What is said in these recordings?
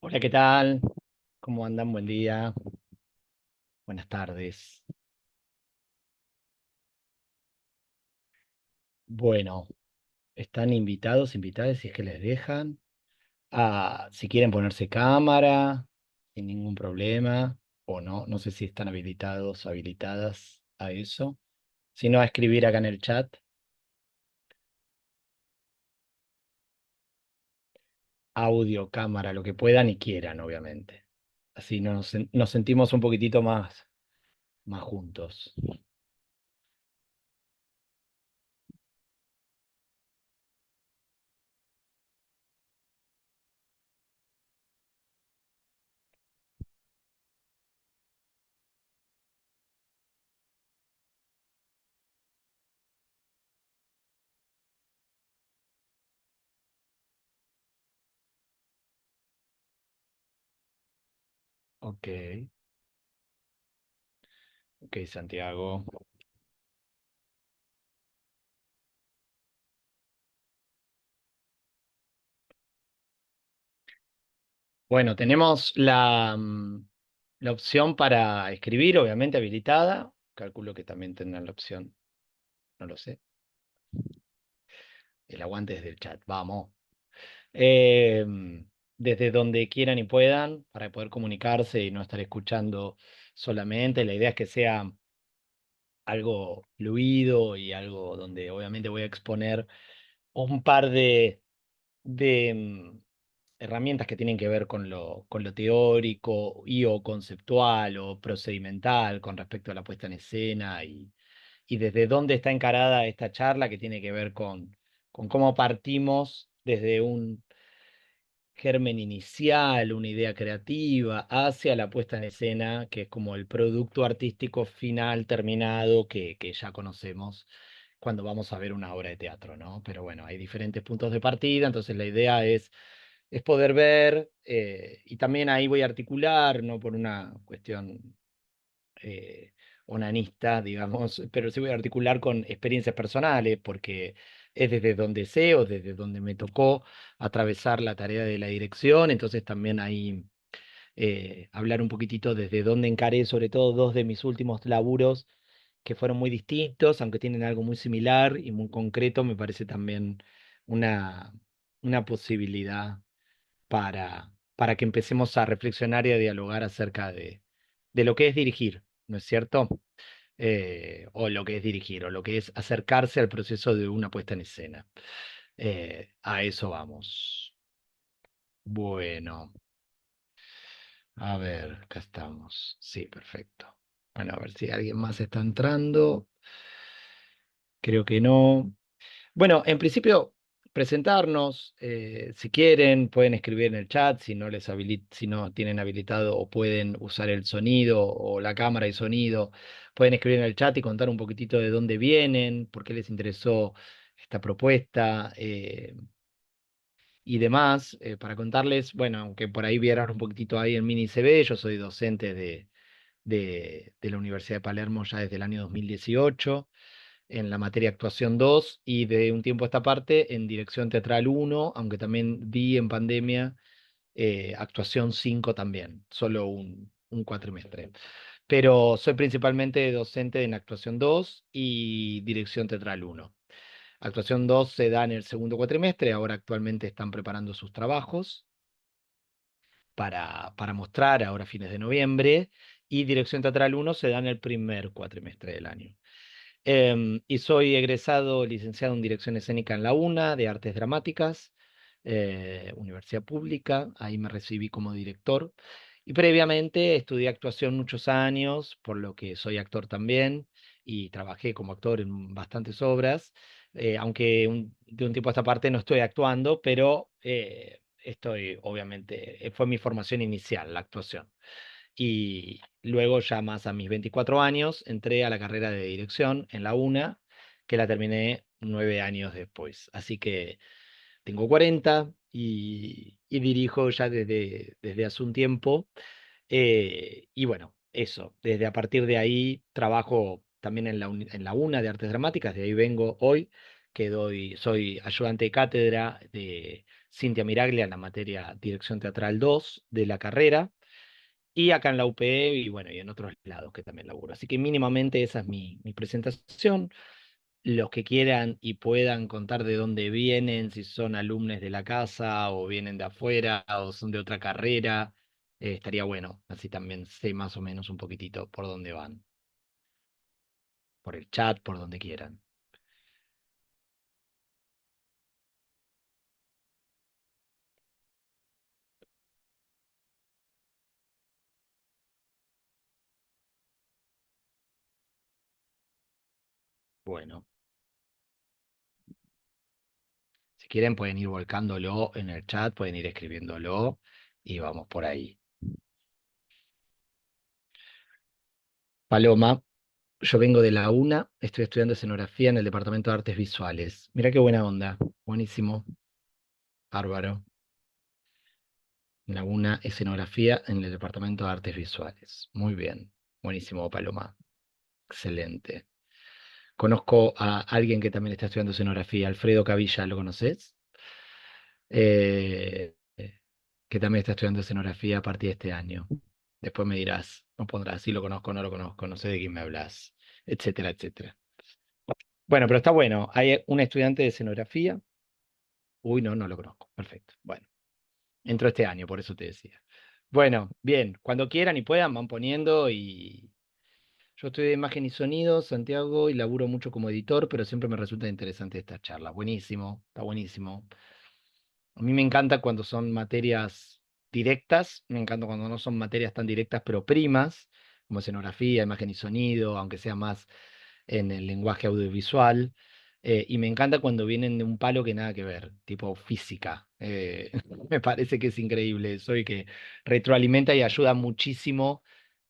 Hola, ¿qué tal? ¿Cómo andan? Buen día, buenas tardes. Bueno, están invitados, invitadas, si es que les dejan. Si quieren ponerse cámara, sin ningún problema, o no, no sé si están habilitados, habilitadas a eso. Si no, a escribir acá en el chat, audio, cámara, lo que puedan y quieran, obviamente. Así nos sentimos un poquitito más juntos. Ok, ok, Santiago. Bueno, tenemos la opción para escribir, obviamente habilitada. Calculo que también tendrán la opción, no lo sé. El aguante desde el chat, vamos. Eh, Desde donde quieran y puedan, para poder comunicarse y no estar escuchando solamente. La idea es que sea algo fluido y algo donde obviamente voy a exponer un par de herramientas que tienen que ver con lo teórico y o conceptual o procedimental con respecto a la puesta en escena y desde dónde está encarada esta charla que tiene que ver con cómo partimos desde un germen inicial, una idea creativa, hacia la puesta en escena, que es como el producto artístico final terminado que ya conocemos cuando vamos a ver una obra de teatro, ¿no? Pero bueno, hay diferentes puntos de partida, entonces la idea es poder ver, y también ahí voy a articular, no por una cuestión eh, onanista, digamos, pero sí voy a articular con experiencias personales, porque es desde donde sé o desde donde me tocó atravesar la tarea de la dirección, entonces también ahí hablar un poquitito desde dónde encaré, sobre todo dos de mis últimos laburos que fueron muy distintos, aunque tienen algo muy similar y muy concreto, me parece también una, una posibilidad para que empecemos a reflexionar y a dialogar acerca de lo que es dirigir, ¿no es cierto? O lo que es dirigir, o lo que es acercarse al proceso de una puesta en escena. A eso vamos. Bueno, a ver, acá estamos. Sí, perfecto. Bueno, a ver si alguien más está entrando. Creo que no. Bueno, en principio, presentarnos, si quieren, pueden escribir en el chat, si no tienen habilitado o pueden usar el sonido o la cámara y sonido, pueden escribir en el chat y contar un poquitito de dónde vienen, por qué les interesó esta propuesta, y demás, para contarles, bueno, aunque por ahí vieran un poquitito ahí en Mini CB, yo soy docente de la Universidad de Palermo ya desde el año 2018 en la materia actuación 2 y de un tiempo a esta parte en dirección teatral 1, aunque también di en pandemia actuación 5 también, solo un cuatrimestre. Pero soy principalmente docente en actuación 2 y dirección teatral 1. Actuación 2 se da en el segundo cuatrimestre, ahora actualmente están preparando sus trabajos para mostrar ahora a fines de noviembre, y dirección teatral 1 se da en el primer cuatrimestre del año. Y soy egresado licenciado en Dirección Escénica en la UNA de Artes Dramáticas, Universidad Pública, ahí me recibí como director. Y previamente estudié actuación muchos años, por lo que soy actor también, y trabajé como actor en bastantes obras, aunque de un tiempo a esta parte no estoy actuando, pero estoy, obviamente, fue mi formación inicial, la actuación. Y luego ya más a mis 24 años entré a la carrera de dirección en la UNA, que la terminé 9 años después. Así que tengo 40 y dirijo ya desde hace un tiempo. Y bueno, eso, desde a partir de ahí trabajo también en la UNA de Artes Dramáticas, de ahí vengo hoy, soy ayudante de cátedra Cintia Miraglia en la materia Dirección Teatral 2 de la carrera, y acá en la UPE y bueno, y en otros lados que también laburo. Así que mínimamente esa es mi presentación. Los que quieran y puedan contar de dónde vienen, si son alumnos de la casa o vienen de afuera o son de otra carrera, estaría bueno. Así también sé más o menos un poquitito por dónde van, por el chat, por donde quieran. Bueno, si quieren pueden ir volcándolo en el chat, pueden ir escribiéndolo y vamos por ahí. Paloma, yo vengo de la UNA, estoy estudiando escenografía en el Departamento de Artes Visuales. Mira qué buena onda, buenísimo, bárbaro. Laguna Escenografía en el Departamento de Artes Visuales. Muy bien, buenísimo, Paloma. Excelente. Conozco a alguien que también está estudiando escenografía, Alfredo Cavilla, ¿lo conoces? Que también está estudiando escenografía a partir de este año. Después me dirás, no pondrás si lo conozco o no lo conozco, no sé de quién me hablas, etcétera, etcétera. Bueno, pero está bueno. Hay un estudiante de escenografía. Uy, no, no lo conozco. Perfecto. Bueno, entró este año, por eso te decía. Bueno, bien, cuando quieran y puedan van poniendo y yo estoy de imagen y sonido, Santiago, y laburo mucho como editor, pero siempre me resulta interesante esta charla. Buenísimo, está buenísimo. A mí me encanta cuando son materias directas, me encanta cuando no son materias tan directas, pero primas, como escenografía, imagen y sonido, aunque sea más en el lenguaje audiovisual. Y me encanta cuando vienen de un palo que nada que ver, tipo física. Me parece que es increíble eso y que retroalimenta y ayuda muchísimo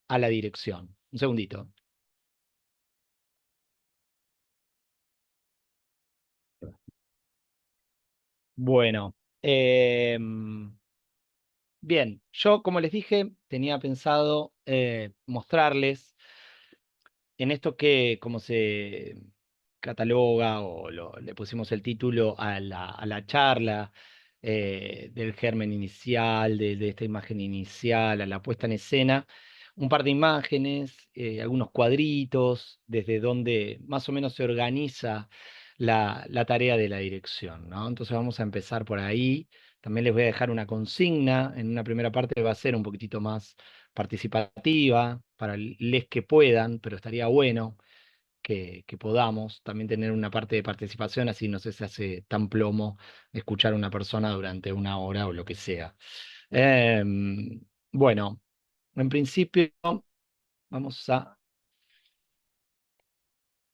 a la dirección. Un segundito. Bueno, bien, yo como les dije, tenía pensado mostrarles en esto que, como se cataloga o le pusimos el título a la charla del germen inicial, de esta imagen inicial, a la puesta en escena, un par de imágenes, algunos cuadritos, desde donde más o menos se organiza la tarea de la dirección, ¿no? Entonces vamos a empezar por ahí. También les voy a dejar una consigna. En una primera parte va a ser un poquitito más participativa para les que puedan, pero estaría bueno que podamos también tener una parte de participación, así no sé, se hace tan plomo escuchar a una persona durante una hora o lo que sea. Bueno, en principio vamos a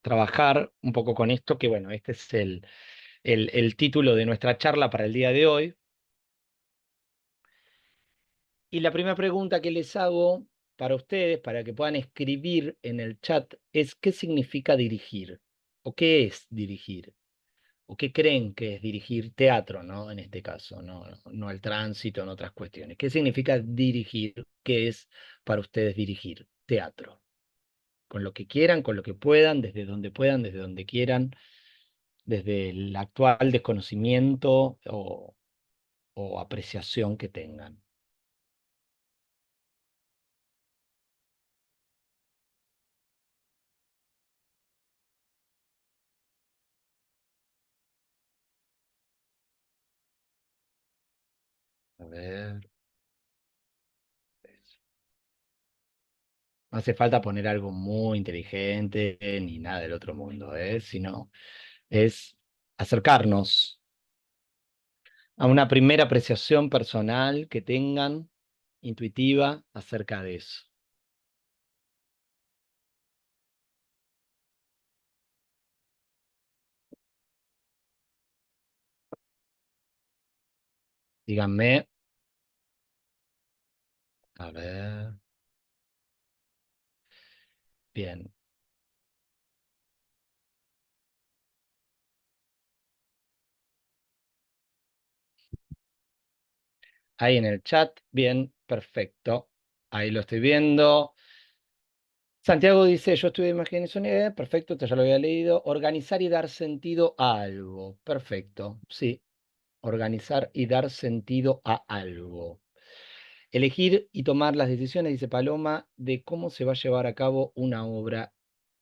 trabajar un poco con esto, que bueno, este es el título de nuestra charla para el día de hoy. Y la primera pregunta que les hago para ustedes, para que puedan escribir en el chat, es ¿qué significa dirigir? ¿O qué es dirigir? ¿O qué creen que es dirigir teatro, ¿no? En este caso, no el tránsito, en otras cuestiones. ¿Qué significa dirigir? ¿Qué es para ustedes dirigir teatro? Con lo que quieran, con lo que puedan, desde donde quieran, desde el actual desconocimiento o apreciación que tengan. A ver. No hace falta poner algo muy inteligente ni nada del otro mundo, sino es acercarnos a una primera apreciación personal que tengan, intuitiva, acerca de eso. Díganme, a ver, bien. Ahí en el chat, bien, perfecto. Ahí lo estoy viendo. Santiago dice, yo estudié imagen y sonido, perfecto, esto ya lo había leído. Organizar y dar sentido a algo, perfecto, sí. organizar y dar sentido a algo. Elegir y tomar las decisiones, dice Paloma, de cómo se va a llevar a cabo una obra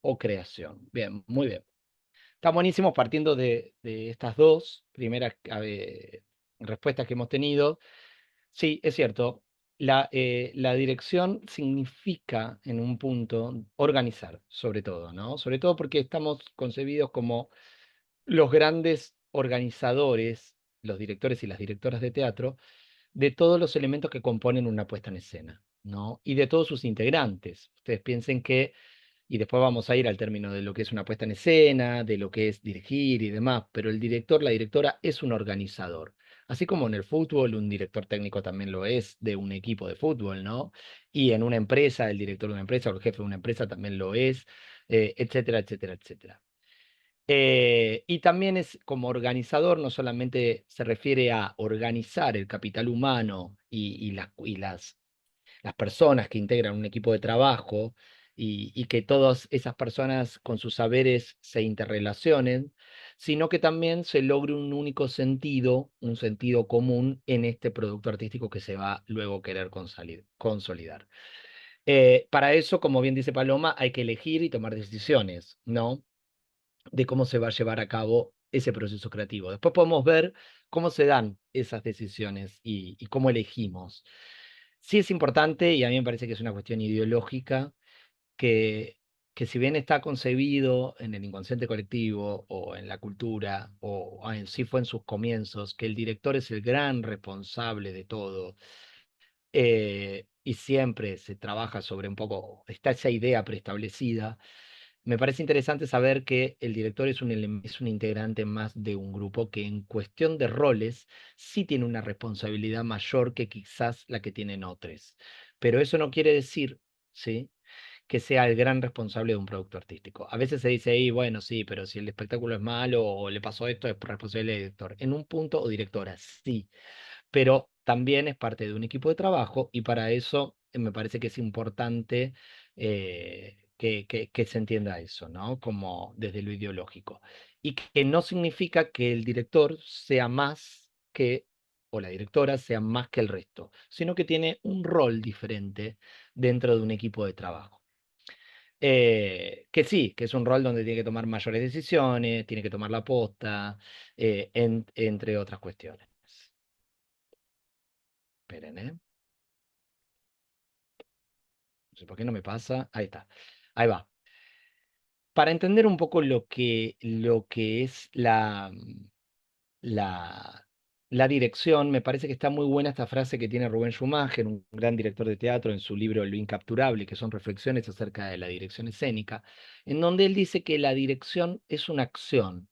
o creación. Bien, muy bien. Está buenísimo partiendo de estas dos primeras respuestas que hemos tenido. Sí, es cierto. La dirección significa, en un punto, organizar, sobre todo, ¿no? Sobre todo porque estamos concebidos como los grandes organizadores, los directores y las directoras de teatro, de todos los elementos que componen una puesta en escena, ¿no? Y de todos sus integrantes. Ustedes piensen que, y después vamos a ir al término de lo que es una puesta en escena, de lo que es dirigir y demás, pero el director, la directora es un organizador. Así como en el fútbol, un director técnico también lo es de un equipo de fútbol, ¿no? Y en una empresa, el director de una empresa o el jefe de una empresa también lo es, etcétera, etcétera, etcétera. Y también es como organizador, no solamente se refiere a organizar el capital humano y las personas que integran un equipo de trabajo y que todas esas personas con sus saberes se interrelacionen, sino que también se logre un único sentido, un sentido común en este producto artístico que se va luego a querer consolidar. Para eso, como bien dice Paloma, hay que elegir y tomar decisiones, ¿no? De cómo se va a llevar a cabo ese proceso creativo. Después podemos ver cómo se dan esas decisiones y cómo elegimos. Sí es importante, y a mí me parece que es una cuestión ideológica, que si bien está concebido en el inconsciente colectivo o en la cultura, o en sí fue en sus comienzos, que el director es el gran responsable de todo, y siempre se trabaja sobre un poco, está esa idea preestablecida. Me parece interesante saber que el director es un integrante más de un grupo que en cuestión de roles sí tiene una responsabilidad mayor que quizás la que tienen otros. Pero eso no quiere decir, ¿sí?, que sea el gran responsable de un producto artístico. A veces se dice ahí, bueno, sí, pero si el espectáculo es malo o le pasó esto, es responsable del director. En un punto, o directora, sí, pero también es parte de un equipo de trabajo y para eso me parece que es importante que se entienda eso, ¿no? Como desde lo ideológico. Y que no significa que el director sea más que, o la directora sea más que el resto, sino que tiene un rol diferente dentro de un equipo de trabajo. Que sí, que es un rol donde tiene que tomar mayores decisiones, tiene que tomar la posta, entre otras cuestiones. Esperen, ¿eh? No sé por qué no me pasa. Ahí está. Ahí va. Para entender un poco lo que es la, la dirección, me parece que está muy buena esta frase que tiene Rubén Schumacher, un gran director de teatro, en su libro Lo Incapturable, que son reflexiones acerca de la dirección escénica, en donde él dice que la dirección es una acción.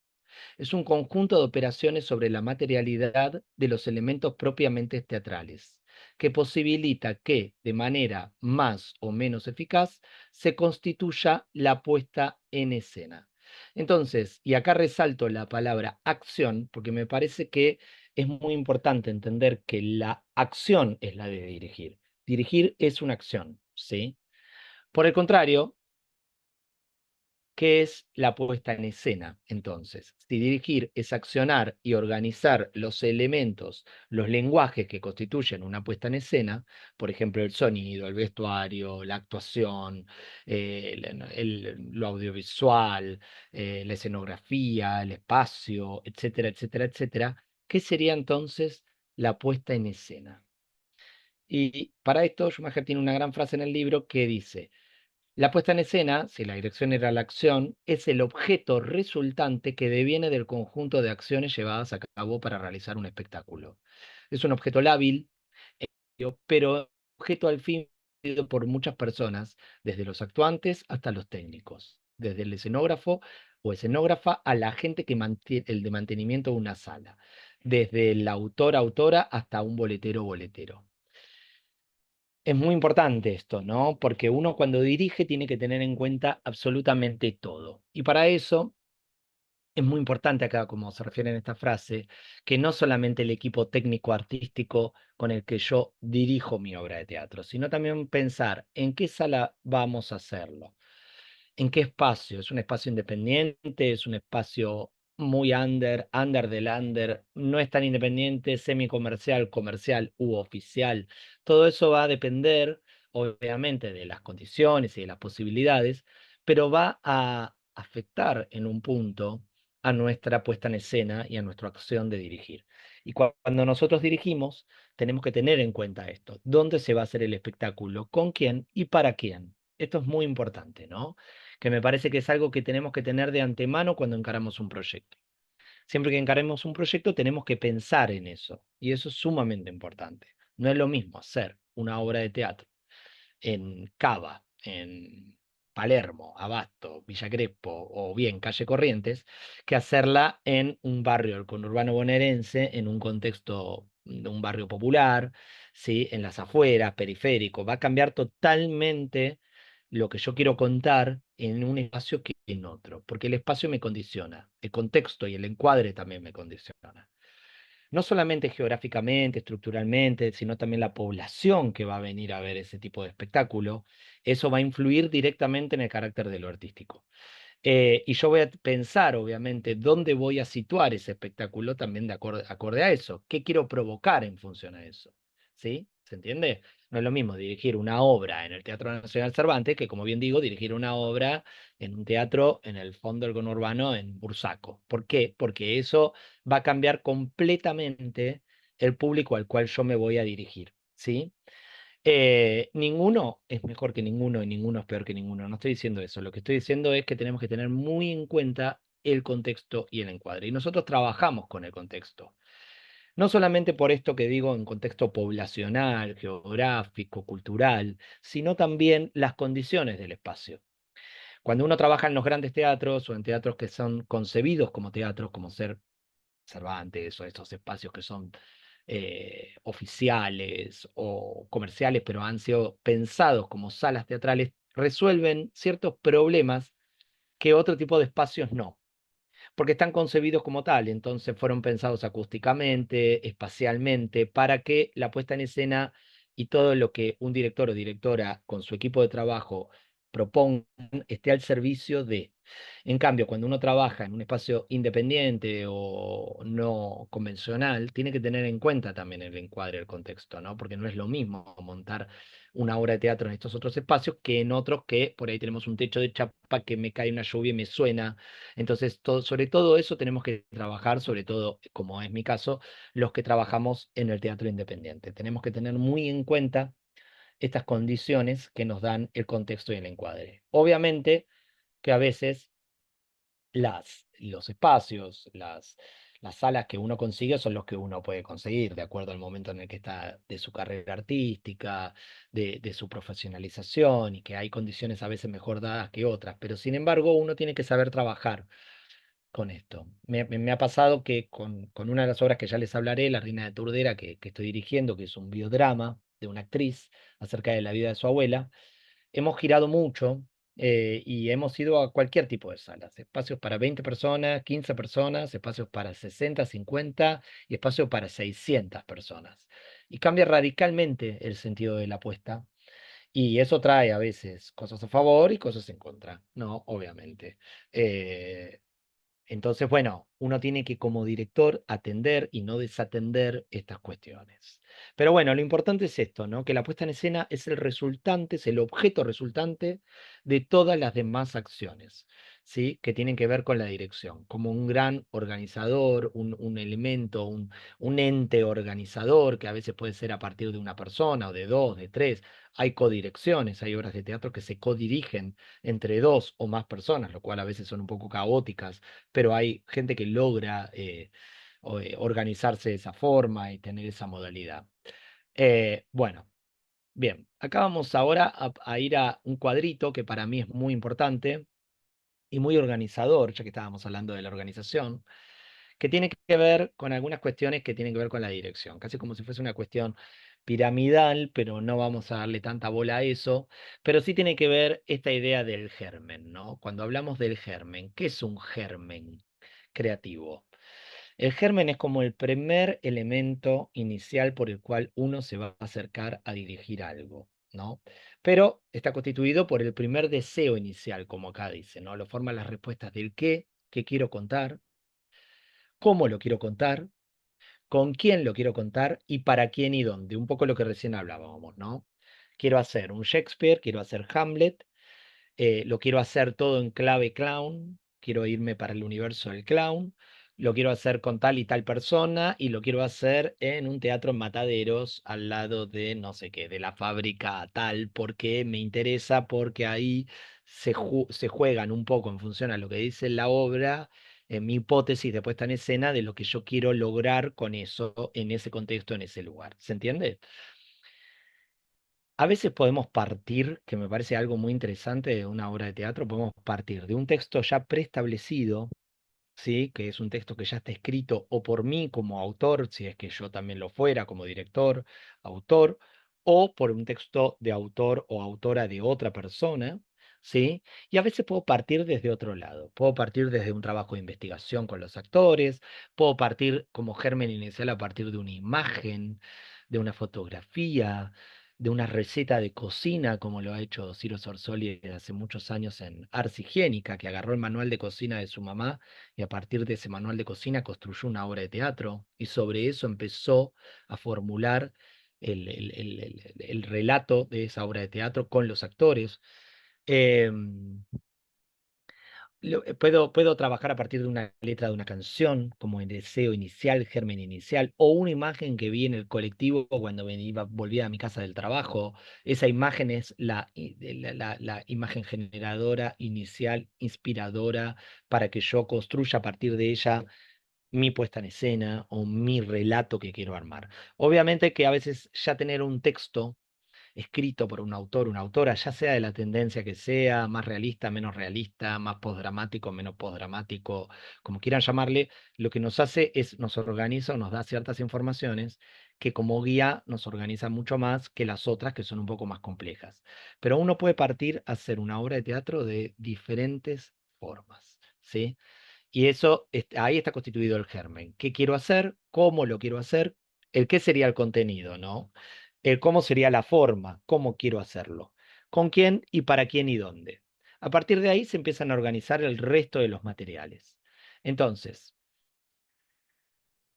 Es un conjunto de operaciones sobre la materialidad de los elementos propiamente teatrales, que posibilita que, de manera más o menos eficaz, se constituya la puesta en escena. Entonces, y acá resalto la palabra acción, porque me parece que es muy importante entender que la acción es la de dirigir. Dirigir es una acción, ¿sí? Por el contrario, ¿qué es la puesta en escena? Entonces, si dirigir es accionar y organizar los elementos, los lenguajes que constituyen una puesta en escena, por ejemplo, el sonido, el vestuario, la actuación, lo audiovisual, la escenografía, el espacio, etcétera, etcétera, etcétera, ¿qué sería entonces la puesta en escena? Y para esto, Schumacher tiene una gran frase en el libro que dice: la puesta en escena, si la dirección era la acción, es el objeto resultante que deviene del conjunto de acciones llevadas a cabo para realizar un espectáculo. Es un objeto lábil, pero objeto al fin por muchas personas, desde los actuantes hasta los técnicos, desde el escenógrafo o escenógrafa a la gente que mantiene el de mantenimiento de una sala, desde el autor, autora hasta un boletero, boletero. Es muy importante esto, ¿no? Porque uno cuando dirige tiene que tener en cuenta absolutamente todo. Y para eso es muy importante acá, como se refiere en esta frase, que no solamente el equipo técnico artístico con el que yo dirijo mi obra de teatro, sino también pensar en qué sala vamos a hacerlo, en qué espacio. ¿Es un espacio independiente? ¿Es un espacio muy under del under, no es tan independiente, semi-comercial, comercial u oficial. Todo eso va a depender, obviamente, de las condiciones y de las posibilidades, pero va a afectar en un punto a nuestra puesta en escena y a nuestra acción de dirigir. Y cuando nosotros dirigimos, tenemos que tener en cuenta esto: dónde se va a hacer el espectáculo, con quién y para quién. Esto es muy importante, ¿no? Que me parece que es algo que tenemos que tener de antemano cuando encaramos un proyecto. Siempre que encaremos un proyecto tenemos que pensar en eso, y eso es sumamente importante. No es lo mismo hacer una obra de teatro en Cava, en Palermo, Abasto, Villa Crespo o bien Calle Corrientes, que hacerla en un barrio del conurbano bonaerense, en un contexto de un barrio popular, ¿sí? En las afueras, periférico. Va a cambiar totalmente lo que yo quiero contar en un espacio que en otro, porque el espacio me condiciona, el contexto y el encuadre también me condiciona, no solamente geográficamente, estructuralmente, sino también la población que va a venir a ver ese tipo de espectáculo. Eso va a influir directamente en el carácter de lo artístico. Y yo voy a pensar, obviamente, dónde voy a situar ese espectáculo también de acorde a eso. ¿Qué quiero provocar en función a eso? ¿Sí? ¿Se entiende? No es lo mismo dirigir una obra en el Teatro Nacional Cervantes que, como bien digo, dirigir una obra en un teatro en el fondo del conurbano en Bursaco. ¿Por qué? Porque eso va a cambiar completamente el público al cual yo me voy a dirigir. ¿Sí? Ninguno es mejor que ninguno y ninguno es peor que ninguno. No estoy diciendo eso. Lo que estoy diciendo es que tenemos que tener muy en cuenta el contexto y el encuadre. Y nosotros trabajamos con el contexto. No solamente por esto que digo en contexto poblacional, geográfico, cultural, sino también las condiciones del espacio. Cuando uno trabaja en los grandes teatros o en teatros que son concebidos como teatros, como ser Cervantes o estos espacios que son oficiales o comerciales, pero han sido pensados como salas teatrales, resuelven ciertos problemas que otro tipo de espacios no, porque están concebidos como tal, entonces fueron pensados acústicamente, espacialmente, para que la puesta en escena y todo lo que un director o directora con su equipo de trabajo propongan esté al servicio de. En cambio, cuando uno trabaja en un espacio independiente o no convencional, tiene que tener en cuenta también el encuadre, el contexto, ¿no? Porque no es lo mismo montar una obra de teatro en estos otros espacios que en otros que por ahí tenemos un techo de chapa que me cae una lluvia y me suena. Entonces, sobre todo eso tenemos que trabajar, sobre todo, como es mi caso, los que trabajamos en el teatro independiente. Tenemos que tener muy en cuenta estas condiciones que nos dan el contexto y el encuadre. Obviamente que a veces los espacios, las salas que uno consigue son los que uno puede conseguir, de acuerdo al momento en el que está de su carrera artística, de su profesionalización, y que hay condiciones a veces mejor dadas que otras, pero sin embargo uno tiene que saber trabajar con esto. Me ha pasado que con una de las obras que ya les hablaré, La Reina de Turdera, que estoy dirigiendo, que es un biodrama de una actriz acerca de la vida de su abuela, hemos girado mucho y hemos ido a cualquier tipo de salas, espacios para 20 personas, 15 personas, espacios para 60, 50 y espacios para 600 personas. Y cambia radicalmente el sentido de la apuesta. Y eso trae a veces cosas a favor y cosas en contra, ¿no? Obviamente. Eh, entonces, bueno, uno tiene que como director atender y no desatender estas cuestiones. Pero bueno, lo importante es esto, ¿no? Que la puesta en escena es el resultante, es el objeto resultante de todas las demás acciones, ¿sí? Que tienen que ver con la dirección, como un gran organizador, un elemento, un ente organizador, que a veces puede ser a partir de una persona o de dos, de tres. Hay codirecciones, hay obras de teatro que se codirigen entre dos o más personas, lo cual a veces son un poco caóticas, pero hay gente que logra organizarse de esa forma y tener esa modalidad. Bueno, bien, acá vamos ahora a ir a un cuadrito que para mí es muy importante y muy organizador, ya que estábamos hablando de la organización, que tiene que ver con algunas cuestiones que tienen que ver con la dirección, casi como si fuese una cuestión piramidal, pero no vamos a darle tanta bola a eso, pero sí tiene que ver esta idea del germen, ¿no? Cuando hablamos del germen, ¿qué es un germen creativo? El germen es como el primer elemento inicial por el cual uno se va a acercar a dirigir algo, ¿no? Pero está constituido por el primer deseo inicial, como acá dice, ¿no? Lo forman las respuestas del qué quiero contar, cómo lo quiero contar, con quién lo quiero contar y para quién y dónde. Un poco lo que recién hablábamos, ¿no? Quiero hacer un Shakespeare, quiero hacer Hamlet, lo quiero hacer todo en clave clown, quiero irme para el universo del clown, lo quiero hacer con tal y tal persona y lo quiero hacer en un teatro en Mataderos al lado de no sé qué, de la fábrica tal, porque me interesa, porque ahí se juegan un poco en función a lo que dice la obra. Mi hipótesis de puesta en escena de lo que yo quiero lograr con eso, en ese contexto, en ese lugar. ¿Se entiende? A veces podemos partir, que me parece algo muy interesante de una obra de teatro, podemos partir de un texto ya preestablecido, ¿sí? Que es un texto que ya está escrito o por mí como autor, si es que yo también lo fuera como director, autor, o por un texto de autor o autora de otra persona, ¿sí? Y a veces puedo partir desde otro lado, puedo partir desde un trabajo de investigación con los actores, puedo partir como germen inicial a partir de una imagen, de una fotografía, de una receta de cocina, como lo ha hecho Ciro Sorsoli desde hace muchos años en Ars Higiénica, que agarró el manual de cocina de su mamá y a partir de ese manual de cocina construyó una obra de teatro y sobre eso empezó a formular el relato de esa obra de teatro con los actores. Em, puedo trabajar a partir de una letra de una canción, como el deseo inicial, germen inicial, o una imagen que vi en el colectivo cuando volvía a mi casa del trabajo. Esa imagen es la imagen generadora, inicial, inspiradora, para que yo construya a partir de ella mi puesta en escena o mi relato que quiero armar. Obviamente que a veces ya tener un texto escrito por un autor, una autora, ya sea de la tendencia que sea, más realista, menos realista, más postdramático, menos postdramático, como quieran llamarle, lo que nos hace es nos organiza o nos da ciertas informaciones que como guía nos organiza mucho más que las otras que son un poco más complejas. Pero uno puede partir a hacer una obra de teatro de diferentes formas, ¿sí? Y eso, ahí está constituido el germen. ¿Qué quiero hacer? ¿Cómo lo quiero hacer? El qué sería el contenido, ¿no? El cómo sería la forma, cómo quiero hacerlo. ¿Con quién y para quién y dónde? A partir de ahí se empiezan a organizar el resto de los materiales. Entonces,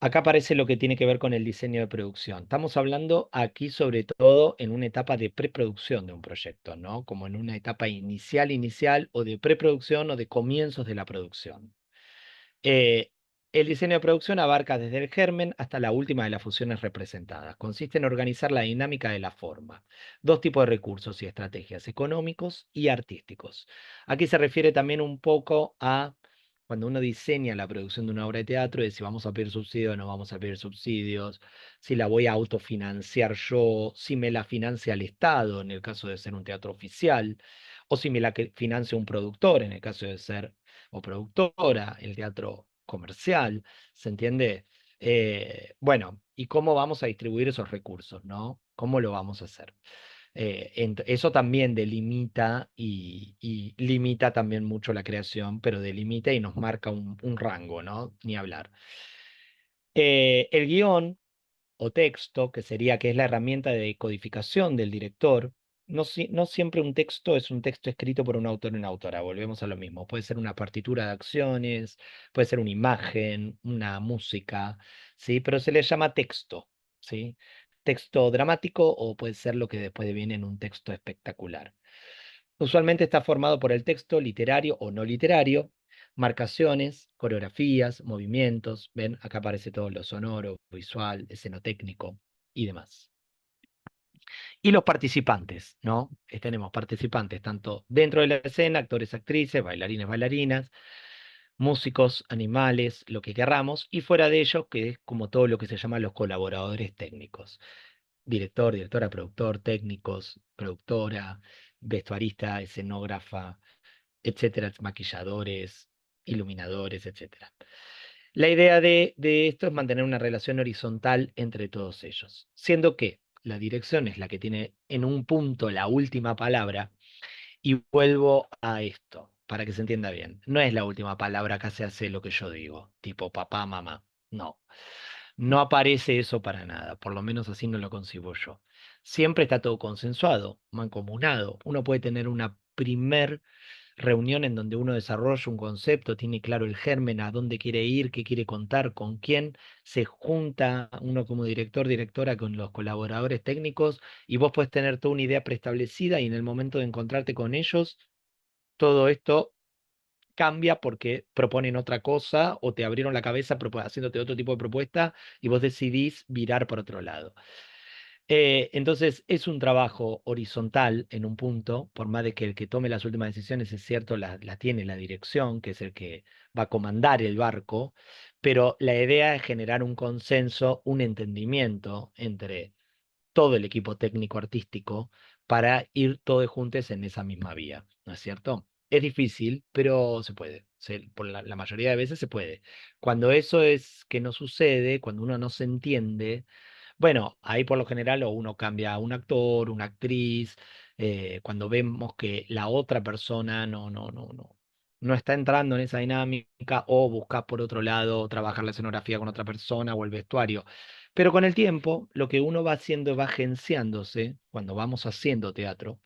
acá aparece lo que tiene que ver con el diseño de producción. Estamos hablando aquí sobre todo en una etapa de preproducción de un proyecto, ¿no? Como en una etapa inicial o de preproducción o de comienzos de la producción. Eh, el diseño de producción abarca desde el germen hasta la última de las funciones representadas. Consiste en organizar la dinámica de la forma. Dos tipos de recursos y estrategias, económicos y artísticos. Aquí se refiere también un poco a cuando uno diseña la producción de una obra de teatro, de si vamos a pedir subsidios o no vamos a pedir subsidios, si la voy a autofinanciar yo, si me la financia el Estado, en el caso de ser un teatro oficial, o si me la financia un productor, en el caso de ser o productora, el teatro comercial, ¿se entiende? Bueno, ¿y cómo vamos a distribuir esos recursos, no? ¿Cómo lo vamos a hacer? Eso también delimita y limita también mucho la creación, pero delimita y nos marca un rango, ¿no? Ni hablar. El guión o texto, que sería que es la herramienta de codificación del director, no siempre un texto es un texto escrito por un autor o una autora, volvemos a lo mismo. Puede ser una partitura de acciones, puede ser una imagen, una música, ¿sí? Pero se le llama texto, ¿sí? Texto dramático o puede ser lo que después viene en un texto espectacular. Usualmente está formado por el texto literario o no literario, marcaciones, coreografías, movimientos. Ven, acá aparece todo lo sonoro, visual, escenotécnico y demás. Y los participantes, ¿no? Tenemos participantes tanto dentro de la escena, actores, actrices, bailarines, bailarinas, músicos, animales, lo que querramos, y fuera de ellos, que es como todo lo que se llama los colaboradores técnicos. Director, directora, productor, técnicos, productora, vestuarista, escenógrafa, etcétera, maquilladores, iluminadores, etcétera. La idea de esto es mantener una relación horizontal entre todos ellos, siendo que la dirección es la que tiene en un punto la última palabra, y vuelvo a esto, para que se entienda bien. No es la última palabra que se hace lo que yo digo, tipo papá, mamá. No. No aparece eso para nada, por lo menos así no lo concibo yo. Siempre está todo consensuado, mancomunado. Uno puede tener una primer reunión en donde uno desarrolla un concepto, tiene claro el germen, a dónde quiere ir, qué quiere contar, con quién, se junta uno como director, directora con los colaboradores técnicos y vos puedes tener toda una idea preestablecida y en el momento de encontrarte con ellos, todo esto cambia porque proponen otra cosa o te abrieron la cabeza haciéndote otro tipo de propuesta y vos decidís virar por otro lado. Entonces es un trabajo horizontal en un punto, por más de que el que tome las últimas decisiones, es cierto, las tiene la dirección, que es el que va a comandar el barco, pero la idea es generar un consenso, un entendimiento entre todo el equipo técnico artístico para ir todos juntos en esa misma vía, ¿no es cierto? Es difícil, pero se puede. Por la mayoría de veces se puede. Cuando eso es que no sucede, cuando uno no se entiende, bueno, ahí por lo general o uno cambia a un actor, una actriz, cuando vemos que la otra persona no está entrando en esa dinámica o busca por otro lado trabajar la escenografía con otra persona o el vestuario. Pero con el tiempo, lo que uno va haciendo va agenciándose cuando vamos haciendo teatro,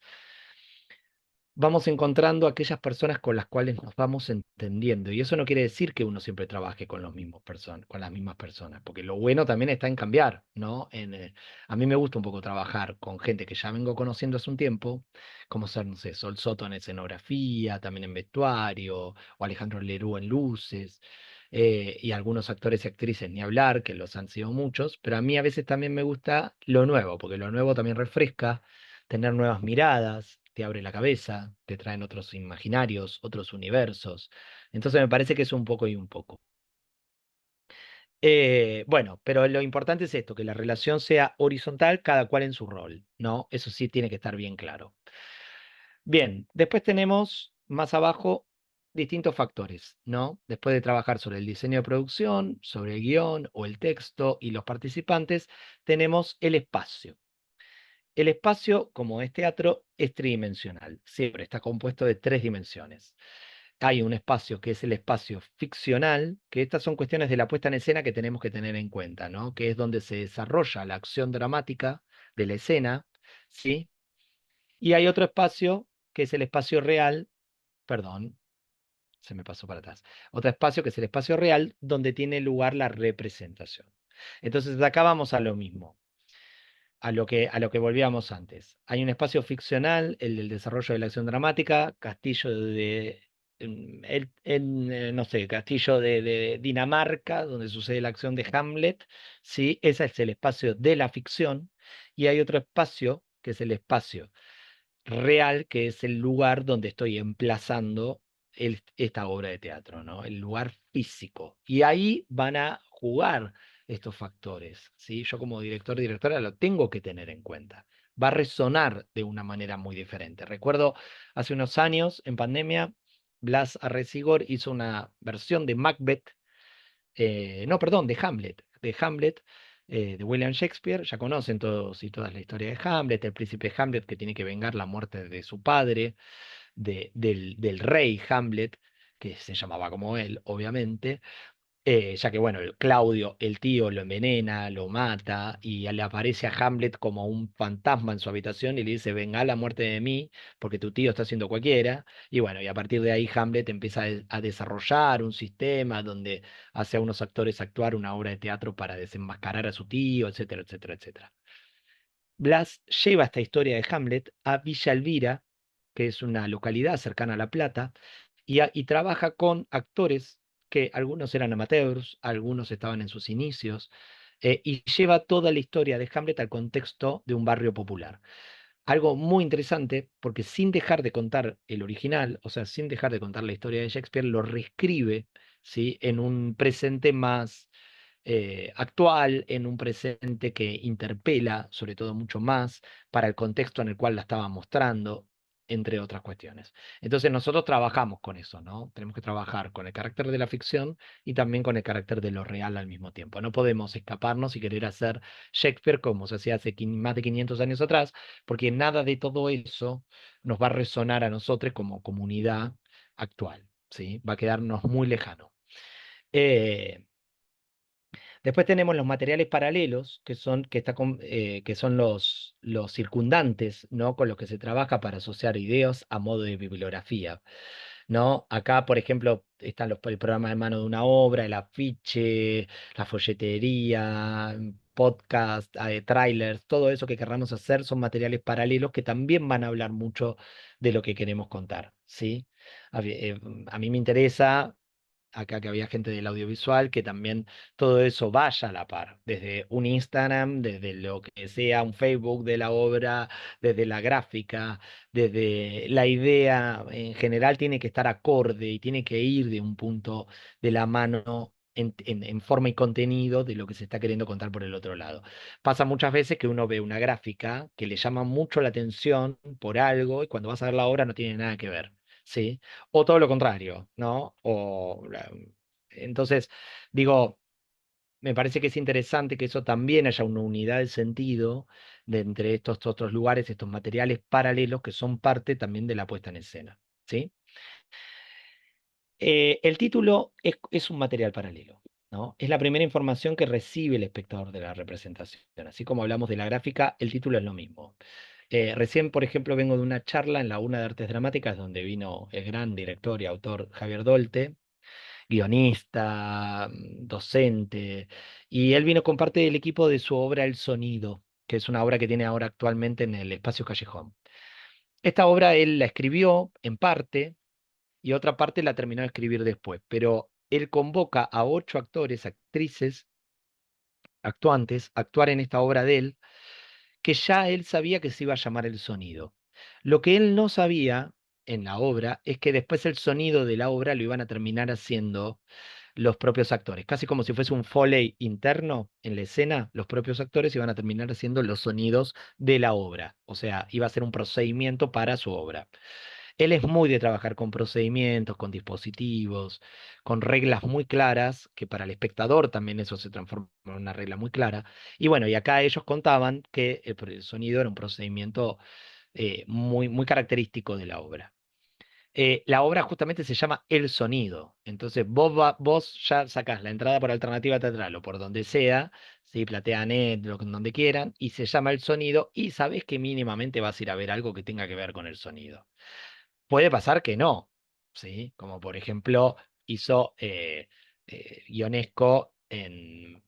vamos encontrando aquellas personas con las cuales nos vamos entendiendo. Y eso no quiere decir que uno siempre trabaje con los mismos con las mismas personas, porque lo bueno también está en cambiar, ¿no? A mí me gusta un poco trabajar con gente que ya vengo conociendo hace un tiempo, como ser, no sé, Sol Soto en escenografía, también en vestuario, o Alejandro Lerú en luces. Y algunos actores y actrices, ni hablar, que los han sido muchos, pero a mí a veces también me gusta lo nuevo, porque lo nuevo también refresca, tener nuevas miradas, te abre la cabeza, te traen otros imaginarios, otros universos. Entonces me parece que es un poco y un poco. Bueno, pero lo importante es esto, que la relación sea horizontal, cada cual en su rol, ¿no? Eso sí tiene que estar bien claro. Bien, después tenemos más abajo distintos factores, ¿no? Después de trabajar sobre el diseño de producción, sobre el guión o el texto y los participantes, tenemos el espacio. El espacio, como es teatro, es tridimensional. Siempre está compuesto de tres dimensiones. Hay un espacio que es el espacio ficcional, que estas son cuestiones de la puesta en escena que tenemos que tener en cuenta, ¿no? Que es donde se desarrolla la acción dramática de la escena, ¿sí? Y hay otro espacio que es el espacio real, perdón, se me pasó para atrás. Otro espacio que es el espacio real, donde tiene lugar la representación. Entonces, de acá vamos a lo mismo, a lo que volvíamos antes. Hay un espacio ficcional, el del desarrollo de la acción dramática, castillo no sé, castillo de Dinamarca, donde sucede la acción de Hamlet, ¿sí? Ese es el espacio de la ficción, y hay otro espacio, que es el espacio real, que es el lugar donde estoy emplazando esta obra de teatro, ¿no? El lugar físico. Y ahí van a jugar estos factores, ¿sí? Yo como director, directora lo tengo que tener en cuenta. Va a resonar de una manera muy diferente. Recuerdo hace unos años, en pandemia, Blas Arresigor hizo una versión de Macbeth, no, perdón, de William Shakespeare. Ya conocen todos y todas la historia de Hamlet, el príncipe Hamlet que tiene que vengar la muerte de su padre, del rey Hamlet, que se llamaba como él, obviamente, ya que, bueno, Claudio, el tío, lo envenena, lo mata y le aparece a Hamlet como un fantasma en su habitación y le dice, venga la muerte de mí, porque tu tío está haciendo cualquiera. Y bueno, y a partir de ahí Hamlet empieza a desarrollar un sistema donde hace a unos actores actuar una obra de teatro para desenmascarar a su tío, etcétera, etcétera, etcétera. Blas lleva esta historia de Hamlet a Villa Elvira, que es una localidad cercana a La Plata, y trabaja con actores que algunos eran amateurs, algunos estaban en sus inicios, y lleva toda la historia de Hamlet al contexto de un barrio popular. Algo muy interesante, porque sin dejar de contar el original, o sea, sin dejar de contar la historia de Shakespeare, lo reescribe, ¿sí? En un presente más actual, en un presente que interpela, sobre todo mucho más, para el contexto en el cual la estaba mostrando, entre otras cuestiones. Entonces nosotros trabajamos con eso, ¿no? Tenemos que trabajar con el carácter de la ficción y también con el carácter de lo real al mismo tiempo. No podemos escaparnos y querer hacer Shakespeare como se hacía hace más de 500 años atrás, porque nada de todo eso nos va a resonar a nosotros como comunidad actual, ¿sí? Va a quedarnos muy lejano. Eh, Después tenemos los materiales paralelos, que son los circundantes, ¿no? Con los que se trabaja para asociar ideas a modo de bibliografía, ¿no? Acá, por ejemplo, están el programa de mano de una obra, el afiche, la folletería, podcast, trailers, todo eso que querramos hacer son materiales paralelos que también van a hablar mucho de lo que queremos contar, ¿sí? A mí me interesa acá que había gente del audiovisual, que también todo eso vaya a la par, desde un Instagram, desde lo que sea, un Facebook de la obra, desde la gráfica, desde la idea, en general tiene que estar acorde y tiene que ir de un punto de la mano. En forma y contenido de lo que se está queriendo contar por el otro lado. Pasa muchas veces que uno ve una gráfica que le llama mucho la atención por algo y cuando vas a ver la obra no tiene nada que ver. ¿Sí? O todo lo contrario, ¿no? Entonces, digo, me parece que es interesante que eso también haya una unidad de sentido de entre estos otros lugares, estos materiales paralelos que son parte también de la puesta en escena, ¿sí? El título es un material paralelo, ¿no? Es la primera información que recibe el espectador de la representación. Así como hablamos de la gráfica, el título es lo mismo. Recién, por ejemplo, vengo de una charla en la UNA de Artes Dramáticas donde vino el gran director y autor Javier Dolte, guionista, docente, y él vino con parte del equipo de su obra El Sonido, que es una obra que tiene ahora actualmente en el Espacio Callejón. Esta obra él la escribió en parte y otra parte la terminó de escribir después, pero él convoca a 8 actores, actrices, actuantes, a actuar en esta obra de él que ya él sabía que se iba a llamar El Sonido. Lo que él no sabía en la obra es que después el sonido de la obra lo iban a terminar haciendo los propios actores, casi como si fuese un Foley interno en la escena, los propios actores iban a terminar haciendo los sonidos de la obra, o sea, iba a ser un procedimiento para su obra. Él es muy de trabajar con procedimientos, con dispositivos, con reglas muy claras, que para el espectador también eso se transforma en una regla muy clara. Y bueno, y acá ellos contaban que el sonido era un procedimiento muy, muy característico de la obra. La obra justamente se llama El Sonido. Entonces vos ya sacás la entrada por alternativa teatral o por donde sea, ¿sí? PlateaNet, donde quieran, y se llama El Sonido y sabés que mínimamente vas a ir a ver algo que tenga que ver con el sonido. Puede pasar que no, ¿sí? Como por ejemplo hizo Ionesco en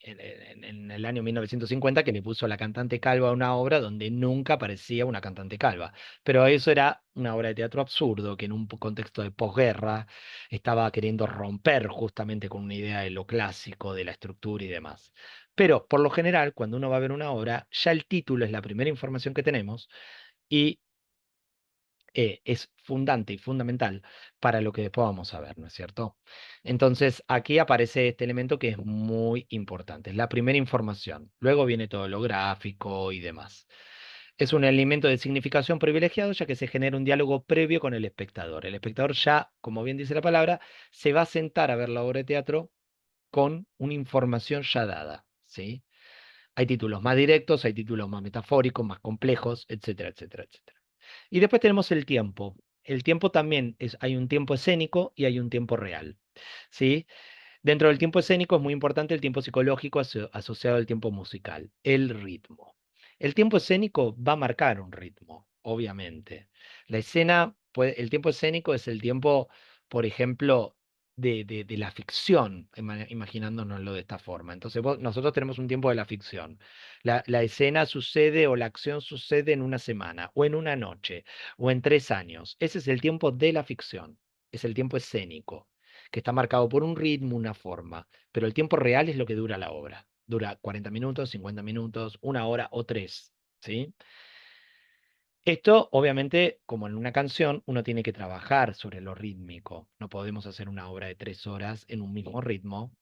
el año 1950 que le puso a la cantante calva a una obra donde nunca aparecía una cantante calva. Pero eso era una obra de teatro absurdo que en un contexto de posguerra estaba queriendo romper justamente con una idea de lo clásico, de la estructura y demás. Pero por lo general, cuando uno va a ver una obra, ya el título es la primera información que tenemos y es fundante y fundamental para lo que después vamos a ver, ¿no es cierto? Entonces, aquí aparece este elemento que es muy importante, es la primera información. Luego viene todo lo gráfico y demás. Es un elemento de significación privilegiado ya que se genera un diálogo previo con el espectador. El espectador ya, como bien dice la palabra, se va a sentar a ver la obra de teatro con una información ya dada, ¿sí? Hay títulos más directos, hay títulos más metafóricos, más complejos, etcétera, etcétera, etcétera. Y después tenemos el tiempo. El tiempo también hay un tiempo escénico y hay un tiempo real, ¿sí? Dentro del tiempo escénico es muy importante el tiempo psicológico asociado al tiempo musical, el ritmo. El tiempo escénico va a marcar un ritmo, obviamente. La escena, el tiempo escénico es el tiempo, por ejemplo, de la ficción, imaginándonoslo de esta forma. Entonces, nosotros tenemos un tiempo de la ficción. La escena sucede o la acción sucede en una semana, o en una noche, o en 3 años. Ese es el tiempo de la ficción, es el tiempo escénico que está marcado por un ritmo, una forma, pero el tiempo real es lo que dura la obra. Dura 40 minutos, 50 minutos, 1 hora o 3, ¿sí? Esto, obviamente, como en una canción, uno tiene que trabajar sobre lo rítmico. No podemos hacer una obra de 3 horas en un mismo ritmo,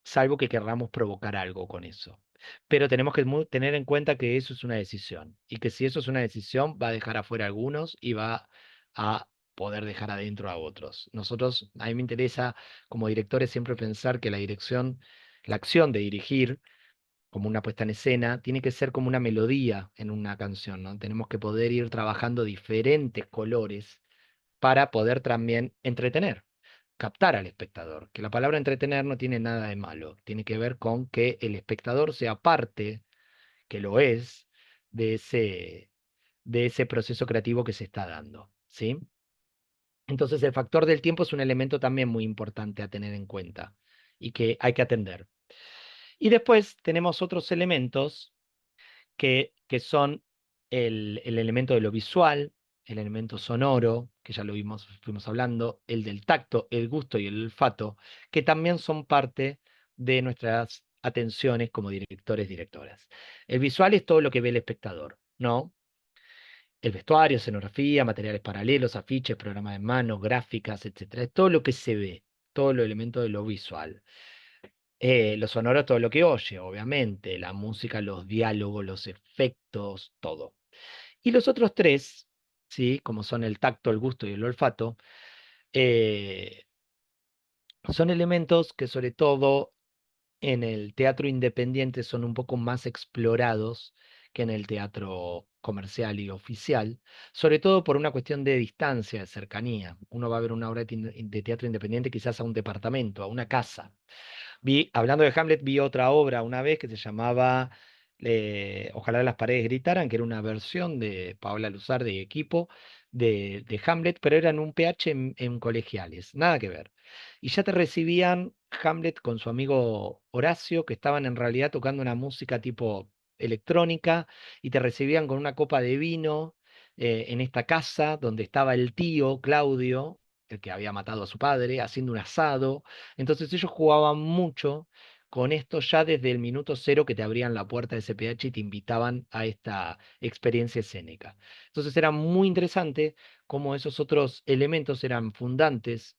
salvo que querramos provocar algo con eso. Pero tenemos que tener en cuenta que eso es una decisión y que si eso es una decisión va a dejar afuera a algunos y va a poder dejar adentro a otros. Nosotros, a mí me interesa como directores siempre pensar que la dirección, la acción de dirigir como una puesta en escena, tiene que ser como una melodía en una canción, ¿no? Tenemos que poder ir trabajando diferentes colores para poder también entretener captar al espectador, que la palabra entretener no tiene nada de malo, tiene que ver con que el espectador sea parte, que lo es, de ese proceso creativo que se está dando, ¿sí? Entonces el factor del tiempo es un elemento también muy importante a tener en cuenta y que hay que atender. Y después tenemos otros elementos que son el elemento de lo visual, el elemento sonoro, que ya lo vimos, fuimos hablando, el del tacto, el gusto y el olfato, que también son parte de nuestras atenciones como directores, directoras. El visual es todo lo que ve el espectador, ¿no? El vestuario, escenografía, materiales paralelos, afiches, programas de mano, gráficas, etcétera. Es todo lo que se ve, todo los elementos de lo visual. Lo sonoro, todo lo que oye, obviamente, la música, los diálogos, los efectos, todo. Y los otros tres, ¿sí? Como son el tacto, el gusto y el olfato, eh, son elementos que sobre todo en el teatro independiente son un poco más explorados que en el teatro comercial y oficial, sobre todo por una cuestión de distancia, de cercanía. Uno va a ver una obra de teatro independiente quizás a un departamento, a una casa. Hablando de Hamlet, vi otra obra una vez que se llamaba Ojalá las paredes gritaran, que era una versión de Paola Luzar de equipo de Hamlet, pero era en un PH en colegiales, nada que ver. Y ya te recibían Hamlet con su amigo Horacio, que estaban en realidad tocando una música tipo electrónica, y te recibían con una copa de vino en esta casa donde estaba el tío Claudio, el que había matado a su padre, haciendo un asado. Entonces ellos jugaban mucho con esto ya desde el minuto cero que te abrían la puerta de SPH y te invitaban a esta experiencia escénica. Entonces era muy interesante cómo esos otros elementos eran fundantes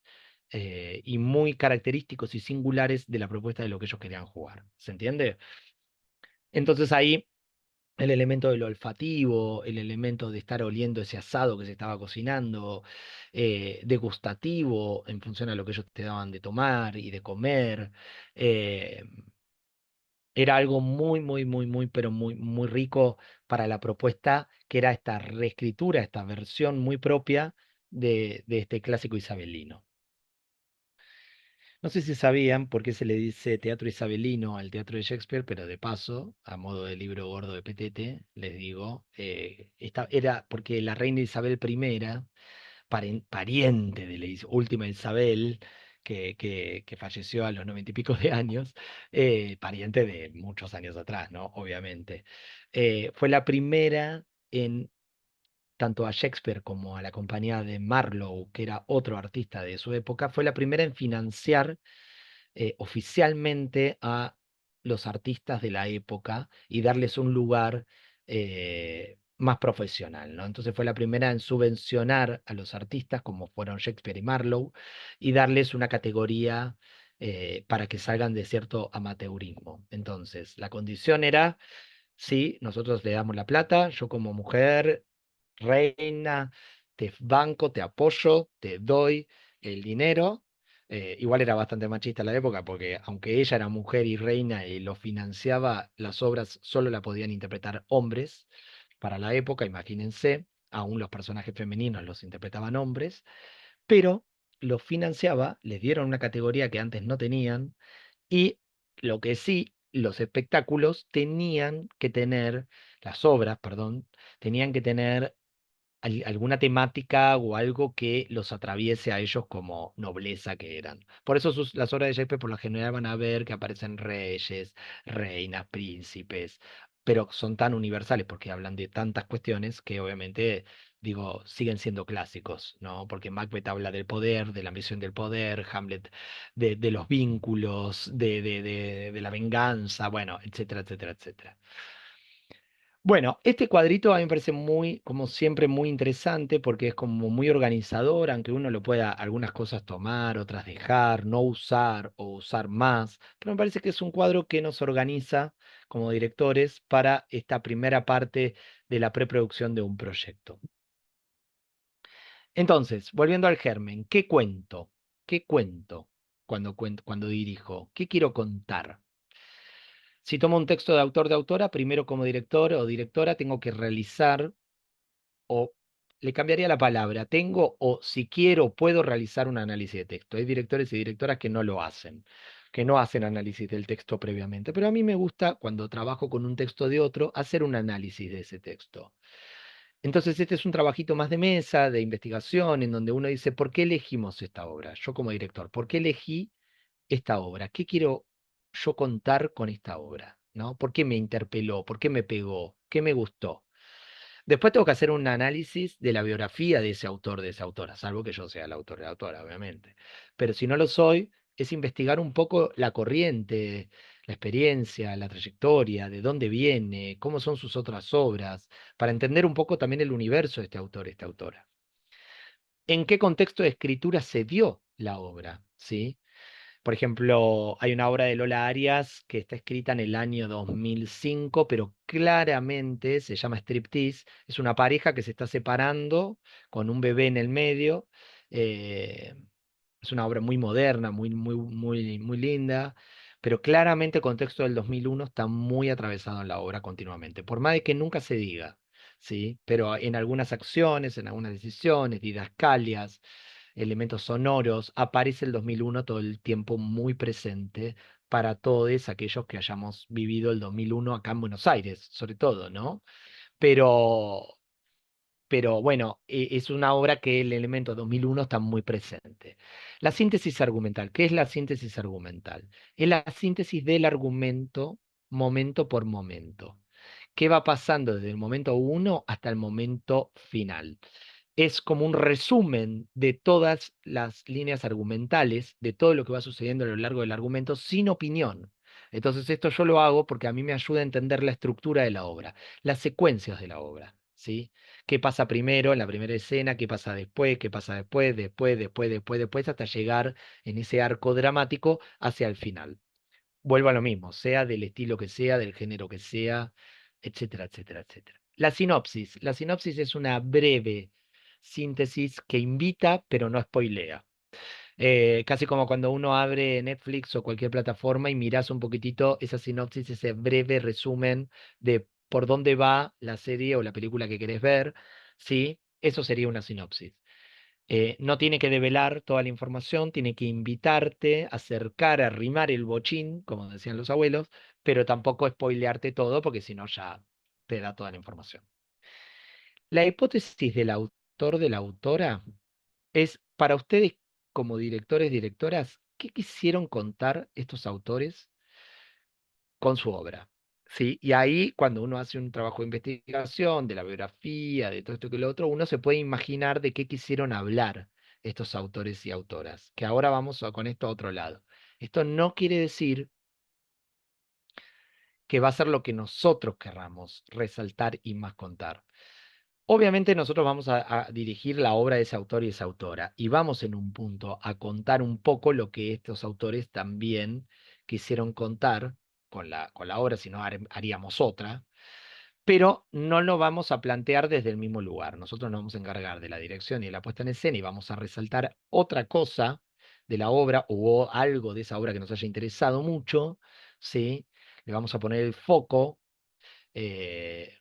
y muy característicos y singulares de la propuesta de lo que ellos querían jugar. ¿Se entiende? Entonces ahí el elemento del olfativo, el elemento de estar oliendo ese asado que se estaba cocinando, degustativo en función a lo que ellos te daban de tomar y de comer. eh, Era algo muy, muy, muy, muy, pero muy, muy rico para la propuesta, que era esta reescritura, esta versión muy propia de este clásico isabelino. No sé si sabían por qué se le dice teatro isabelino al teatro de Shakespeare, pero de paso, a modo de libro gordo de Petete, les digo, era porque la reina Isabel I, pariente de la última Isabel, que falleció a los 90 y pico de años, pariente de muchos años atrás, ¿no? Obviamente. Fue la primera en tanto a Shakespeare como a la compañía de Marlowe, que era otro artista de su época, fue la primera en financiar oficialmente a los artistas de la época y darles un lugar más profesional, ¿no? Entonces fue la primera en subvencionar a los artistas, como fueron Shakespeare y Marlowe, y darles una categoría para que salgan de cierto amateurismo. Entonces, la condición era, sí, nosotros le damos la plata, yo como mujer, reina, te banco, te apoyo, te doy el dinero. Igual era bastante machista la época, porque aunque ella era mujer y reina y lo financiaba, las obras solo la podían interpretar hombres para la época, imagínense, aún los personajes femeninos los interpretaban hombres, pero los financiaba, les dieron una categoría que antes no tenían, y lo que sí, los espectáculos tenían que tener, las obras, perdón, tenían que tener alguna temática o algo que los atraviese a ellos como nobleza que eran. Por eso las obras de Shakespeare por lo general van a ver que aparecen reyes, reinas, príncipes, pero son tan universales porque hablan de tantas cuestiones que obviamente, digo, siguen siendo clásicos, ¿no? Porque Macbeth habla del poder, de la ambición del poder, Hamlet de los vínculos, de la venganza, bueno, etcétera, etcétera, etcétera. Bueno, este cuadrito a mí me parece muy, como siempre, muy interesante porque es como muy organizador, aunque uno lo pueda algunas cosas tomar, otras dejar, no usar o usar más, pero me parece que es un cuadro que nos organiza como directores para esta primera parte de la preproducción de un proyecto. Entonces, volviendo al germen, ¿qué cuento? ¿Qué cuento cuando dirijo? ¿Qué quiero contar? Si tomo un texto de autor de autora, primero como director o directora tengo que realizar o le cambiaría la palabra. Tengo o si quiero, puedo realizar un análisis de texto. Hay directores y directoras que no lo hacen, que no hacen análisis del texto previamente. Pero a mí me gusta, cuando trabajo con un texto de otro, hacer un análisis de ese texto. Entonces, este es un trabajito más de mesa, de investigación, en donde uno dice, ¿por qué elegimos esta obra? Yo como director, ¿por qué elegí esta obra? ¿Qué quiero yo contar con esta obra? ¿No? ¿Por qué me interpeló? ¿Por qué me pegó? ¿Qué me gustó? Después tengo que hacer un análisis de la biografía de ese autor, de esa autora, salvo que yo sea el autor de la autora, obviamente. Pero si no lo soy, es investigar un poco la corriente, la experiencia, la trayectoria, de dónde viene, cómo son sus otras obras, para entender un poco también el universo de este autor, esta autora. ¿En qué contexto de escritura se dio la obra? ¿Sí? Por ejemplo, hay una obra de Lola Arias que está escrita en el año 2005, pero claramente se llama Striptease. Es una pareja que se está separando con un bebé en el medio. eh, es una obra muy moderna, muy linda, pero claramente el contexto del 2001 está muy atravesado en la obra continuamente, por más de que nunca se diga, ¿sí? Pero en algunas acciones, en algunas decisiones, didascalias, elementos sonoros, aparece el 2001 todo el tiempo muy presente para todos aquellos que hayamos vivido el 2001 acá en Buenos Aires, sobre todo, ¿no? Pero, pero bueno, es una obra que el elemento 2001 está muy presente. La síntesis argumental, ¿qué es la síntesis argumental? Es la síntesis del argumento momento por momento. ¿Qué va pasando desde el momento uno hasta el momento final? Es como un resumen de todas las líneas argumentales, de todo lo que va sucediendo a lo largo del argumento, sin opinión. Entonces esto yo lo hago porque a mí me ayuda a entender la estructura de la obra, las secuencias de la obra, ¿sí? ¿Qué pasa primero en la primera escena? ¿Qué pasa después, hasta llegar en ese arco dramático hacia el final? Vuelvo a lo mismo, sea del estilo que sea, del género que sea, etcétera, etcétera, etcétera. La sinopsis. La sinopsis es una breve síntesis que invita, pero no spoilea. Casi como cuando uno abre Netflix o cualquier plataforma y miras un poquitito esa sinopsis, ese breve resumen de por dónde va la serie o la película que querés ver, ¿sí? Eso sería una sinopsis. No tiene que develar toda la información, tiene que invitarte, acercar, arrimar el bochín, como decían los abuelos, pero tampoco spoilearte todo, porque si no ya te da toda la información. La hipótesis del autor, de la autora, es para ustedes como directores, directoras, ¿qué quisieron contar estos autores con su obra? ¿Sí? Y ahí, cuando uno hace un trabajo de investigación, de la biografía, de todo esto que lo otro, uno se puede imaginar de qué quisieron hablar estos autores y autoras, que ahora vamos con esto a otro lado. Esto no quiere decir que va a ser lo que nosotros querramos resaltar y más contar. Obviamente nosotros vamos a dirigir la obra de ese autor y esa autora y vamos en un punto a contar un poco lo que estos autores también quisieron contar con la obra, si no haríamos otra, pero no lo vamos a plantear desde el mismo lugar. Nosotros nos vamos a encargar de la dirección y de la puesta en escena y vamos a resaltar otra cosa de la obra o algo de esa obra que nos haya interesado mucho, ¿sí? Le vamos a poner el foco, eh,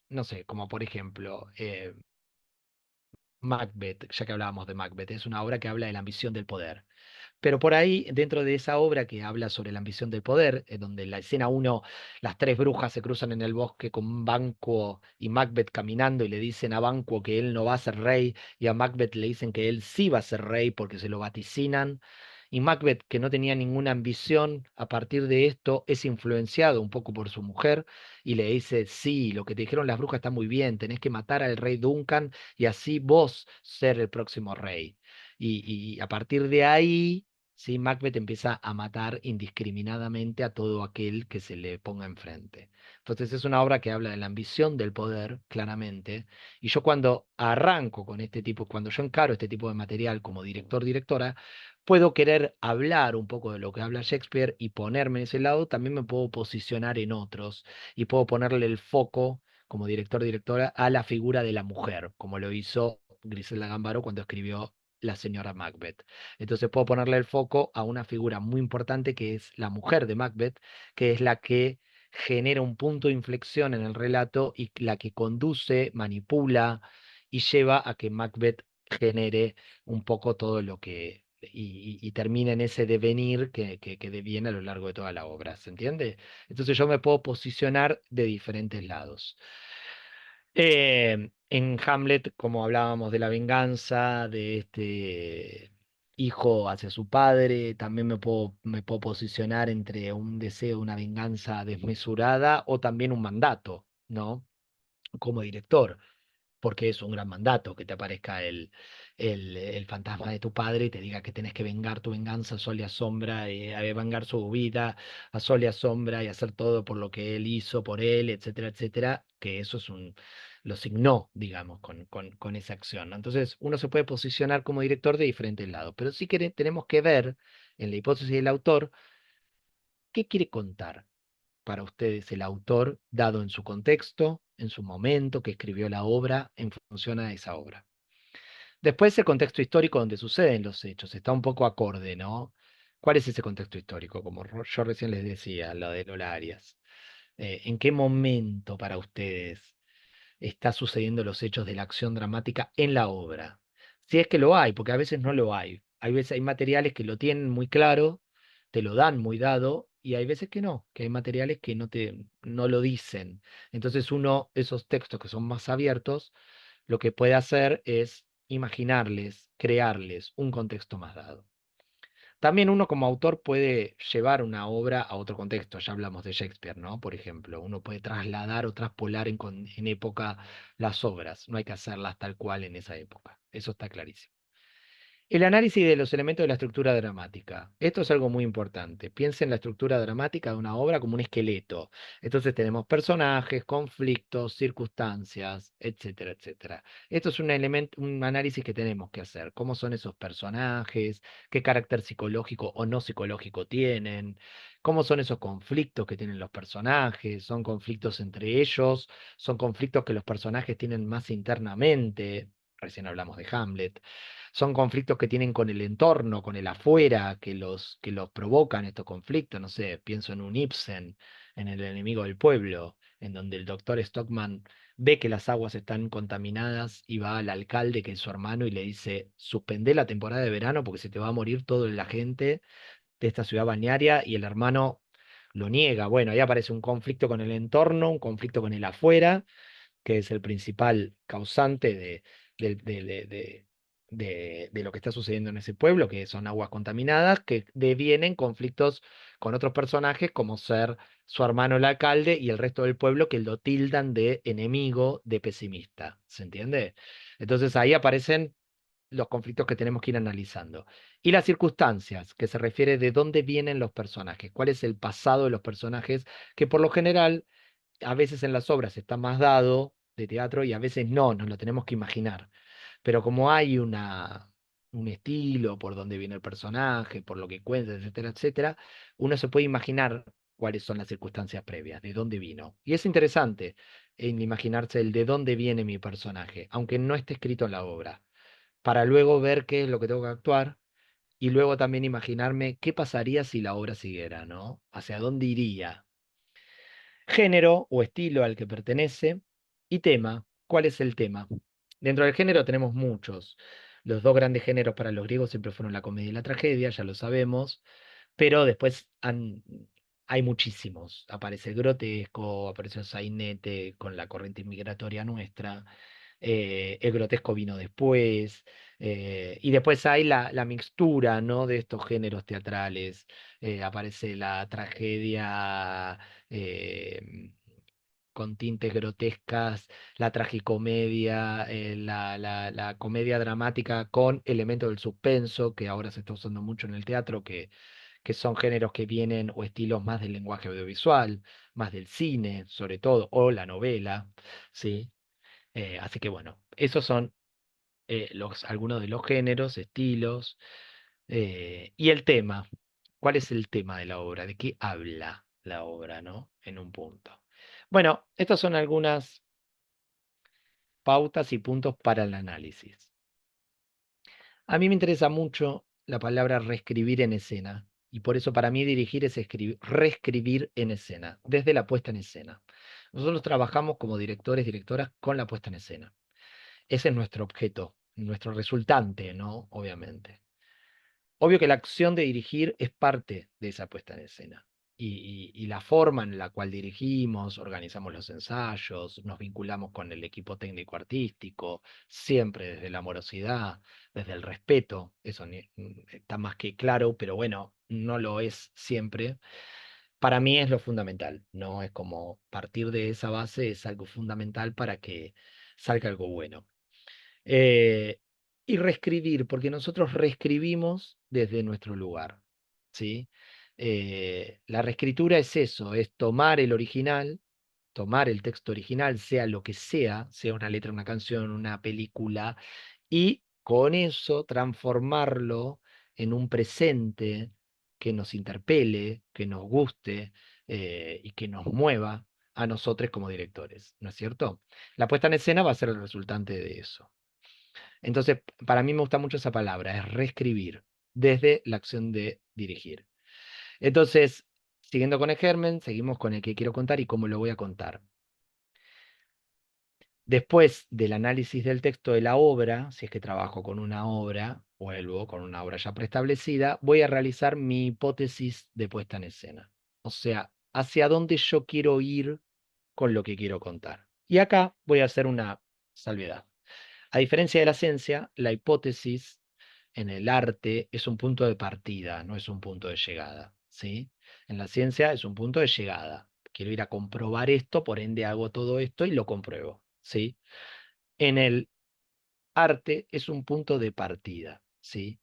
no sé, como por ejemplo, Macbeth, ya que hablábamos de Macbeth, es una obra que habla de la ambición del poder. Pero por ahí, dentro de esa obra que habla sobre la ambición del poder, donde en la escena uno, las tres brujas se cruzan en el bosque con Banquo y Macbeth caminando y le dicen a Banquo que él no va a ser rey y a Macbeth le dicen que él sí va a ser rey porque se lo vaticinan. Y Macbeth, que no tenía ninguna ambición, a partir de esto es influenciado un poco por su mujer y le dice, sí, lo que te dijeron las brujas está muy bien, tenés que matar al rey Duncan y así vos ser el próximo rey. Y a partir de ahí, sí, Macbeth empieza a matar indiscriminadamente a todo aquel que se le ponga enfrente. Entonces es una obra que habla de la ambición del poder, claramente. Y yo cuando arranco con este tipo, cuando yo encaro este tipo de material como director, directora, puedo querer hablar un poco de lo que habla Shakespeare y ponerme en ese lado, también me puedo posicionar en otros y puedo ponerle el foco como director, directora a la figura de la mujer, como lo hizo Griselda Gambaro cuando escribió La señora Macbeth. Entonces puedo ponerle el foco a una figura muy importante que es la mujer de Macbeth, que es la que genera un punto de inflexión en el relato y la que conduce, manipula y lleva a que Macbeth genere un poco todo lo que, y termina en ese devenir que deviene a lo largo de toda la obra, ¿se entiende? Entonces yo me puedo posicionar de diferentes lados. En Hamlet, como hablábamos de la venganza, de este hijo hacia su padre, también me puedo posicionar entre un deseo, una venganza desmesurada o también un mandato, ¿no? Como director, porque es un gran mandato que te aparezca el fantasma de tu padre y te diga que tenés que vengar tu venganza a sol y a sombra, vengar su vida a sol y a sombra y hacer todo por lo que él hizo, por él, etcétera, etcétera, que eso lo signó, digamos, con esa acción, ¿no? Entonces, uno se puede posicionar como director de diferentes lados, pero sí que tenemos que ver, en la hipótesis del autor, qué quiere contar para ustedes el autor, dado en su contexto, en su momento que escribió la obra, en función a esa obra. Después el contexto histórico donde suceden los hechos, está un poco acorde, ¿no? ¿Cuál es ese contexto histórico? Como yo recién les decía, lo de Lola Arias. ¿En qué momento para ustedes está sucediendo los hechos de la acción dramática en la obra? Si es que lo hay, porque a veces no lo hay. Hay veces hay materiales que lo tienen muy claro, te lo dan muy dado, y hay veces que no, que hay materiales que no lo dicen. Entonces uno, esos textos que son más abiertos, lo que puede hacer es imaginarles, crearles un contexto más dado. También uno como autor puede llevar una obra a otro contexto, ya hablamos de Shakespeare, ¿no? Por ejemplo, uno puede trasladar o traspolar en época las obras, no hay que hacerlas tal cual en esa época, eso está clarísimo. El análisis de los elementos de la estructura dramática. Esto es algo muy importante. Piensa en la estructura dramática de una obra como un esqueleto. Entonces tenemos personajes, conflictos, circunstancias, etcétera, etcétera. Esto es un elemento, un análisis que tenemos que hacer. ¿Cómo son esos personajes? ¿Qué carácter psicológico o no psicológico tienen? ¿Cómo son esos conflictos que tienen los personajes? ¿Son conflictos entre ellos? ¿Son conflictos que los personajes tienen más internamente? Recién hablamos de Hamlet. Son conflictos que tienen con el entorno, con el afuera, que los provocan estos conflictos. No sé, pienso en un Ibsen, en El enemigo del pueblo, en donde el doctor Stockman ve que las aguas están contaminadas y va al alcalde, que es su hermano, y le dice, suspende la temporada de verano porque se te va a morir toda la gente de esta ciudad balnearia, y el hermano lo niega. Bueno, ahí aparece un conflicto con el entorno, un conflicto con el afuera, que es el principal causante de, de- de- de- de lo que está sucediendo en ese pueblo, que son aguas contaminadas, que devienen conflictos con otros personajes, como ser su hermano el alcalde y el resto del pueblo, que lo tildan de enemigo, de pesimista. ¿Se entiende? Entonces ahí aparecen los conflictos que tenemos que ir analizando. Y las circunstancias, que se refiere de dónde vienen los personajes, cuál es el pasado de los personajes, que por lo general a veces en las obras está más dado de teatro y a veces no, nos lo tenemos que imaginar. Pero como hay un estilo por donde viene el personaje, por lo que cuenta, etcétera, etcétera, uno se puede imaginar cuáles son las circunstancias previas, de dónde vino. Y es interesante en imaginarse el de dónde viene mi personaje, aunque no esté escrito en la obra, para luego ver qué es lo que tengo que actuar y luego también imaginarme qué pasaría si la obra siguiera, ¿no? Hacia dónde iría, género o estilo al que pertenece y tema. ¿Cuál es el tema? Dentro del género tenemos muchos. Los dos grandes géneros para los griegos siempre fueron la comedia y la tragedia, ya lo sabemos, pero después hay muchísimos. Aparece el grotesco, apareció el sainete con la corriente inmigratoria nuestra, el grotesco vino después, y después hay la mixtura, ¿no? De estos géneros teatrales. Aparece la tragedia eh, con tintes grotescas, la tragicomedia, la comedia dramática con elementos del suspenso, que ahora se está usando mucho en el teatro, que son géneros que vienen o estilos más del lenguaje audiovisual, más del cine, sobre todo, o la novela, ¿sí? Así que bueno, esos son algunos de los géneros, estilos, y el tema. ¿Cuál es el tema de la obra? ¿De qué habla la obra, no? En un punto. Bueno, estas son algunas pautas y puntos para el análisis. A mí me interesa mucho la palabra reescribir en escena, y por eso para mí dirigir es reescribir en escena, desde la puesta en escena. Nosotros trabajamos como directores, directoras con la puesta en escena. Ese es nuestro objeto, nuestro resultante, ¿no? Obviamente. Obvio que la acción de dirigir es parte de esa puesta en escena. Y la forma en la cual dirigimos, organizamos los ensayos, nos vinculamos con el equipo técnico artístico, siempre desde la amorosidad, desde el respeto, eso está más que claro, pero bueno, no lo es siempre. Para mí es lo fundamental, ¿no? Es como partir de esa base es algo fundamental para que salga algo bueno. Eh, y reescribir, porque nosotros reescribimos desde nuestro lugar, ¿sí? La reescritura es eso, es tomar el original, tomar el texto original, sea lo que sea una letra, una canción, una película, y con eso transformarlo en un presente que nos interpele, que nos guste y que nos mueva a nosotros como directores, ¿no es cierto? La puesta en escena va a ser el resultante de eso. Entonces, para mí me gusta mucho esa palabra, es reescribir desde la acción de dirigir. Entonces, siguiendo con el germen, seguimos con el que quiero contar y cómo lo voy a contar. Después del análisis del texto de la obra, si es que trabajo con una obra, vuelvo con una obra ya preestablecida, voy a realizar mi hipótesis de puesta en escena. O sea, hacia dónde yo quiero ir con lo que quiero contar. Y acá voy a hacer una salvedad. A diferencia de la ciencia, la hipótesis en el arte es un punto de partida, no es un punto de llegada, ¿sí? En la ciencia es un punto de llegada. Quiero ir a comprobar esto, por ende hago todo esto y lo compruebo, ¿sí? En el arte es un punto de partida, ¿sí?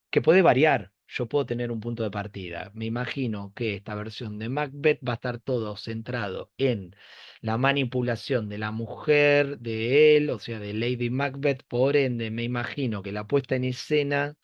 Que puede variar. Yo puedo tener un punto de partida. Me imagino que esta versión de Macbeth va a estar todo centrado en la manipulación de la mujer, de él, o sea, de Lady Macbeth. Por ende, me imagino que la puesta en escena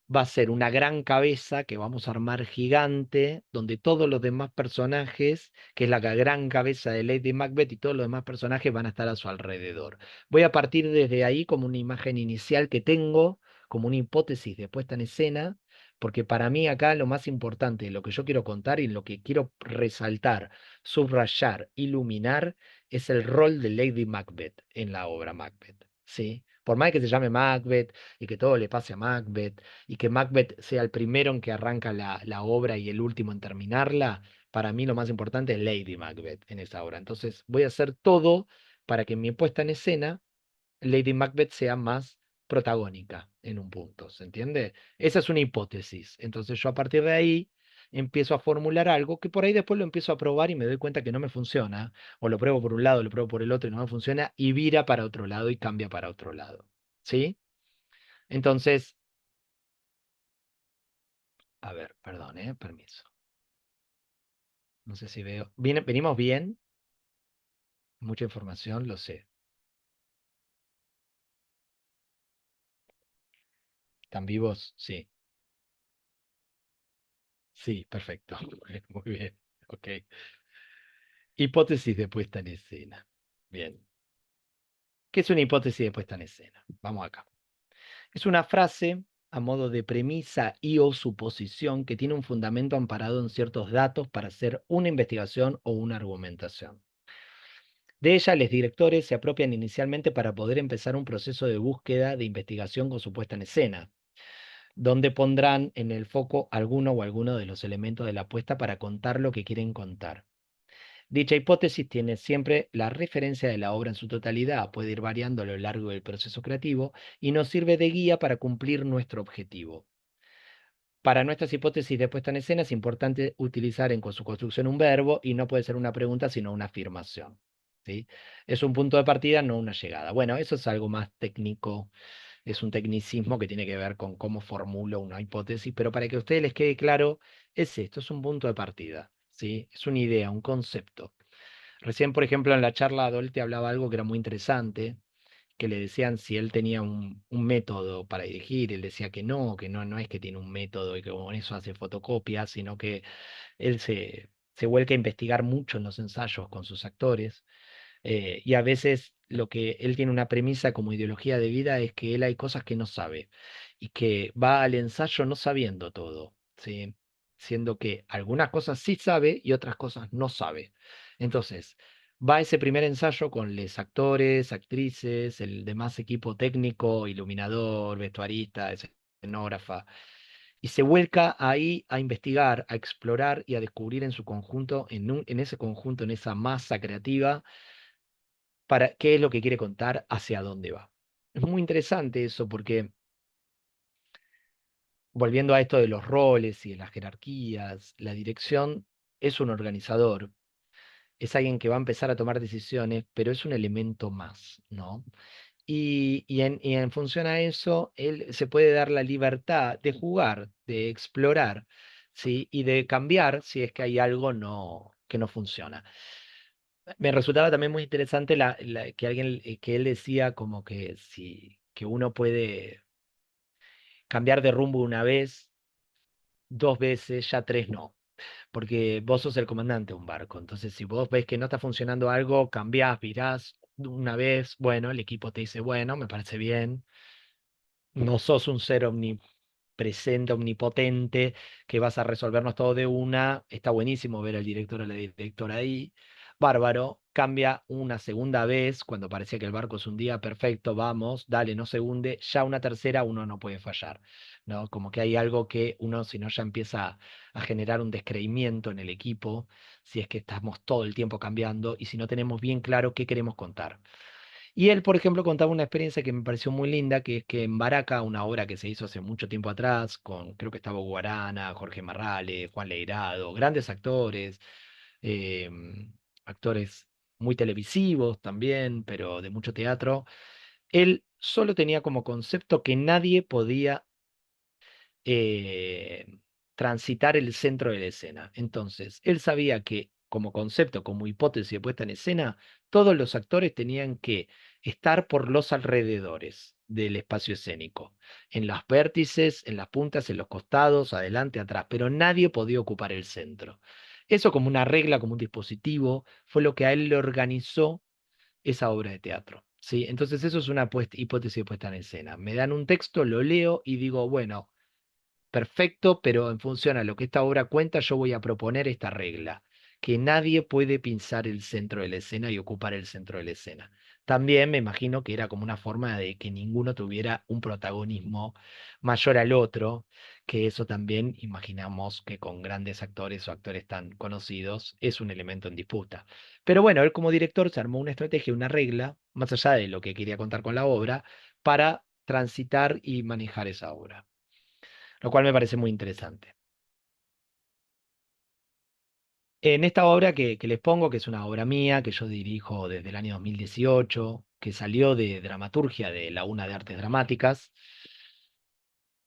va a ser una gran cabeza que vamos a armar gigante, donde todos los demás personajes, que es la gran cabeza de Lady Macbeth y todos los demás personajes van a estar a su alrededor. Voy a partir desde ahí como una imagen inicial que tengo, como una hipótesis de puesta en escena, porque para mí acá lo más importante, lo que yo quiero contar y lo que quiero resaltar, subrayar, iluminar, es el rol de Lady Macbeth en la obra Macbeth. ¿Sí? Por más que se llame Macbeth y que todo le pase a Macbeth, y que Macbeth sea el primero en que arranca la obra y el último en terminarla, para mí lo más importante es Lady Macbeth en esa obra. Entonces voy a hacer todo para que en mi puesta en escena Lady Macbeth sea más protagónica en un punto, ¿se entiende? Esa es una hipótesis. Entonces yo a partir de ahí empiezo a formular algo que por ahí después lo empiezo a probar y me doy cuenta que no me funciona, o lo pruebo por un lado, lo pruebo por el otro y no me funciona, y vira para otro lado y cambia para otro lado. ¿Sí? Entonces, a ver, perdón, permiso. No sé si veo. Venimos bien, mucha información, lo sé. ¿Están vivos? Sí. Sí, perfecto. Muy bien. Ok. Hipótesis de puesta en escena. Bien. ¿Qué es una hipótesis de puesta en escena? Vamos acá. Es una frase a modo de premisa y o suposición que tiene un fundamento amparado en ciertos datos para hacer una investigación o una argumentación. De ella, los directores se apropian inicialmente para poder empezar un proceso de búsqueda de investigación con su puesta en escena, donde pondrán en el foco alguno o alguno de los elementos de la apuesta para contar lo que quieren contar. Dicha hipótesis tiene siempre la referencia de la obra en su totalidad, puede ir variando a lo largo del proceso creativo y nos sirve de guía para cumplir nuestro objetivo. Para nuestras hipótesis de puesta en escena es importante utilizar en su construcción un verbo y no puede ser una pregunta, sino una afirmación. ¿Sí? Es un punto de partida, no una llegada. Bueno, eso es algo más técnico, es un tecnicismo que tiene que ver con cómo formulo una hipótesis, pero para que a ustedes les quede claro, es esto, es un punto de partida, ¿sí? Es una idea, un concepto. Recién, por ejemplo, en la charla Dolte hablaba algo que era muy interesante, que le decían si él tenía un método para dirigir, él decía que no, no es que tiene un método y que con eso hace fotocopias, sino que él se vuelca a investigar mucho en los ensayos con sus actores y a veces lo que él tiene una premisa como ideología de vida es que él hay cosas que no sabe y que va al ensayo no sabiendo todo, ¿sí? Siendo que algunas cosas sí sabe y otras cosas no sabe. Entonces, Va ese primer ensayo con los actores, actrices, el demás equipo técnico, iluminador, vestuarista, escenógrafa, y se vuelca ahí a investigar, a explorar y a descubrir en su conjunto, en ese conjunto, en esa masa creativa, para qué es lo que quiere contar, hacia dónde va. Es muy interesante eso porque, volviendo a esto de los roles y de las jerarquías, la dirección es un organizador, es alguien que va a empezar a tomar decisiones, pero es un elemento más, ¿no? Y en función a eso, él se puede dar la libertad de jugar, de explorar, ¿sí? Y de cambiar si es que hay algo que no funciona. Me resultaba también muy interesante que alguien, que él decía como que si que uno puede cambiar de rumbo una vez, dos veces, ya tres no. Porque vos sos el comandante de un barco. Entonces, si vos ves que no está funcionando algo, cambiás, virás una vez, bueno, el equipo te dice, bueno, me parece bien. No sos un ser omnipresente, omnipotente, que vas a resolvernos todo de una. Está buenísimo ver al director o la directora ahí. Bárbaro, cambia una segunda vez, cuando parecía que el barco es un día perfecto, vamos, dale, no se hunde. Ya una tercera uno no puede fallar, ¿no? Como que hay algo que uno, si no, ya empieza a generar un descreimiento en el equipo, si es que estamos todo el tiempo cambiando y si no tenemos bien claro qué queremos contar. Y él, por ejemplo, contaba una experiencia que me pareció muy linda, que es que en Baraca, una obra que se hizo hace mucho tiempo atrás, con creo que estaba Guarana, Jorge Marrale, Juan Leirado, grandes actores, actores muy televisivos también, pero de mucho teatro, él solo tenía como concepto que nadie podía eh, transitar el centro de la escena. Entonces, él sabía que como concepto, como hipótesis de puesta en escena, todos los actores tenían que estar por los alrededores del espacio escénico, en los vértices, en las puntas, en los costados, adelante, atrás, pero nadie podía ocupar el centro. Eso como una regla, como un dispositivo, fue lo que a él le organizó esa obra de teatro. ¿Sí? Entonces eso es una hipótesis de puesta en escena. Me dan un texto, lo leo y digo, bueno, perfecto, pero en función a lo que esta obra cuenta, yo voy a proponer esta regla, que nadie puede pinzar el centro de la escena y ocupar el centro de la escena. También me imagino que era como una forma de que ninguno tuviera un protagonismo mayor al otro, que eso también imaginamos que con grandes actores o actores tan conocidos es un elemento en disputa. Pero bueno, él como director se armó una estrategia, una regla, más allá de lo que quería contar con la obra, para transitar y manejar esa obra, lo cual me parece muy interesante. En esta obra que les pongo, que es una obra mía, que yo dirijo desde el año 2018, que salió de dramaturgia de la UNA de Artes Dramáticas,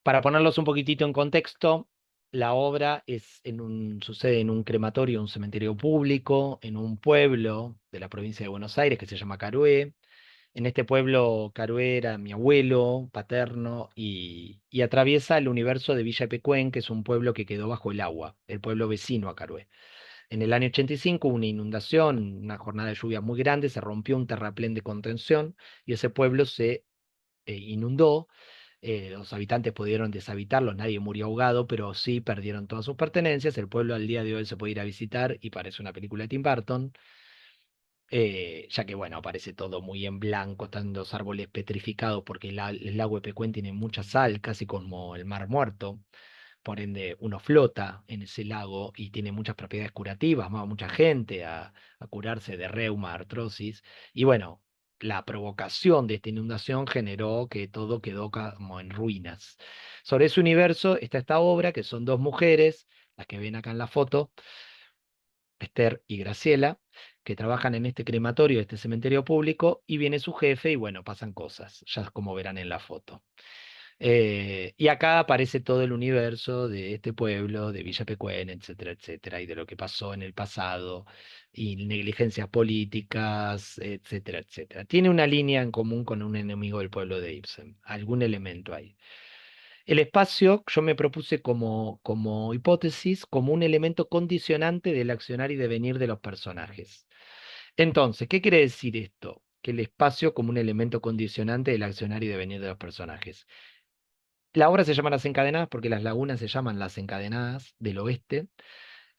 para ponerlos un poquitito en contexto, la obra sucede en un crematorio, un cementerio público, en un pueblo de la provincia de Buenos Aires que se llama Carué. En este pueblo, Carué era mi abuelo paterno y atraviesa el universo de Villa Epecuén, que es un pueblo que quedó bajo el agua, el pueblo vecino a Carué. En el año 85 hubo una inundación, una jornada de lluvia muy grande, se rompió un terraplén de contención y ese pueblo se inundó. Los habitantes pudieron deshabitarlo, nadie murió ahogado, pero sí perdieron todas sus pertenencias. El pueblo al día de hoy se puede ir a visitar y parece una película de Tim Burton, ya que, bueno, aparece todo muy en blanco, están los árboles petrificados porque el lago de Pecuén tiene mucha sal, casi como el Mar Muerto. Por ende, uno flota en ese lago y tiene muchas propiedades curativas, va mucha gente a curarse de reuma, artrosis. Y bueno, la provocación de esta inundación generó que todo quedó como en ruinas. Sobre ese universo está esta obra, que son dos mujeres, las que ven acá en la foto, Esther y Graciela, que trabajan en este crematorio, este cementerio público, y viene su jefe y bueno, pasan cosas, ya como verán en la foto. Y acá aparece todo el universo de este pueblo, de Villa Pecuén, etcétera, etcétera, y de lo que pasó en el pasado, y negligencias políticas, etcétera, etcétera. Tiene una línea en común con un enemigo del pueblo de Ibsen, algún elemento ahí. El espacio yo me propuse como hipótesis, como un elemento condicionante del accionar y devenir de los personajes. Entonces, ¿qué quiere decir esto? Que el espacio como un elemento condicionante del accionar y devenir de los personajes. La obra se llama Las Encadenadas porque las lagunas se llaman Las Encadenadas del Oeste.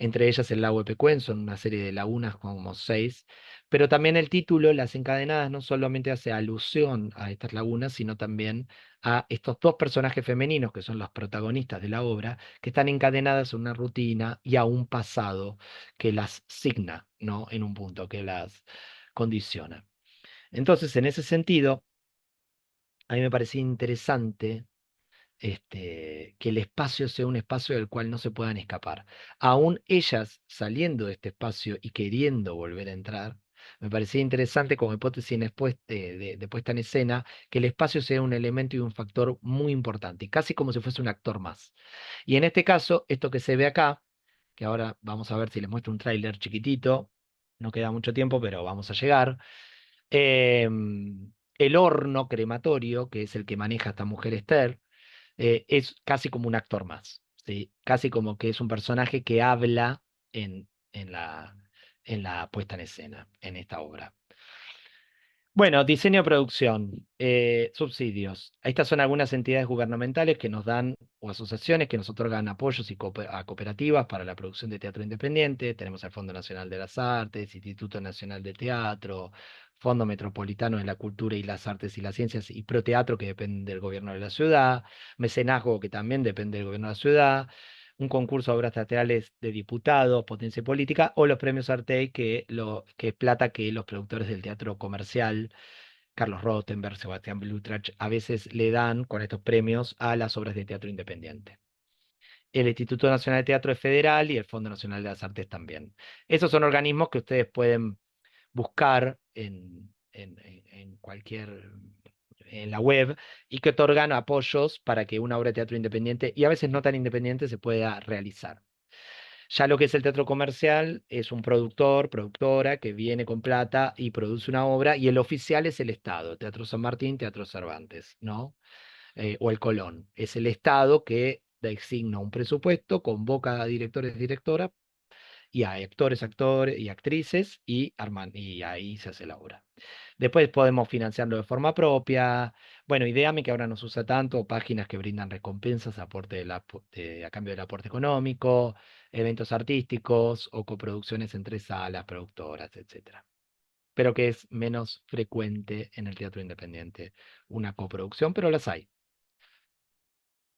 entre ellas el lago de Pecuén, son una serie de lagunas como 6, pero también el título, Las Encadenadas, no solamente hace alusión a estas lagunas, sino también a estos dos personajes femeninos que son los protagonistas de la obra, que están encadenadas a una rutina y a un pasado que las signa, ¿no? En un punto, que las condiciona. Entonces, en ese sentido, a mí me parecía interesante que el espacio sea un espacio del cual no se puedan escapar. Aún ellas saliendo de este espacio y queriendo volver a entrar, me parecía interesante como hipótesis de puesta en escena que el espacio sea un elemento y un factor muy importante, casi como si fuese un actor más. Y en este caso, esto que se ve acá, que ahora vamos a ver si les muestro un tráiler chiquitito, no queda mucho tiempo, pero vamos a llegar. El horno crematorio, que es el que maneja esta mujer Esther, es casi como un actor más, ¿sí? Casi como que es un personaje que habla en, en la, en la puesta en escena, en esta obra. Bueno, diseño de producción, subsidios. Estas son algunas entidades gubernamentales que nos dan, o asociaciones que nos otorgan apoyos a cooperativas para la producción de teatro independiente. Tenemos el Fondo Nacional de las Artes, Instituto Nacional de Teatro, Fondo Metropolitano de la Cultura y las Artes y las Ciencias, y Proteatro, que depende del gobierno de la ciudad, mecenazgo, que también depende del gobierno de la ciudad, un concurso de obras teatrales de diputados, potencia política, o los premios Artey, que es plata que los productores del teatro comercial, Carlos Rottenberg, Sebastián Blutrach, a veces le dan con estos premios a las obras de teatro independiente. El Instituto Nacional de Teatro es federal y el Fondo Nacional de las Artes también. Esos son organismos que ustedes pueden buscar en cualquier, en la web, y que otorgan apoyos para que una obra de teatro independiente, y a veces no tan independiente, se pueda realizar. Ya lo que es el teatro comercial es un productor, productora que viene con plata y produce una obra, y el oficial es el Estado, Teatro San Martín, Teatro Cervantes, ¿no? O el Colón. Es el Estado que designa un presupuesto, convoca a directores y directoras y a actores, actores y actrices y ahí se hace la obra. Después podemos financiarlo de forma propia. Bueno, Ideame, que ahora no se usa tanto, páginas que brindan recompensas a cambio del aporte económico, eventos artísticos o coproducciones entre salas, productoras, etcétera. Pero que es menos frecuente en el teatro independiente una coproducción, pero las hay.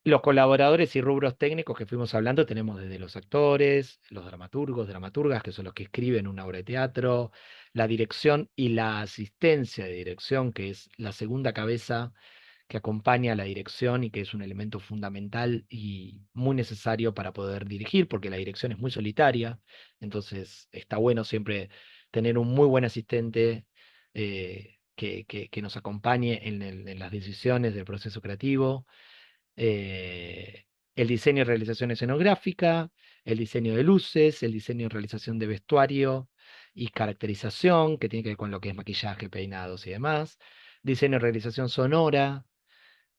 Los colaboradores y rubros técnicos que fuimos hablando tenemos desde los actores, los dramaturgos, dramaturgas, que son los que escriben una obra de teatro, la dirección y la asistencia de dirección, que es la segunda cabeza que acompaña a la dirección y que es un elemento fundamental y muy necesario para poder dirigir, porque la dirección es muy solitaria, entonces está bueno siempre tener un muy buen asistente que nos acompañe en las decisiones del proceso creativo. El diseño y realización escenográfica, el diseño de luces, el diseño y realización de vestuario y caracterización, que tiene que ver con lo que es maquillaje, peinados y demás, diseño y realización sonora,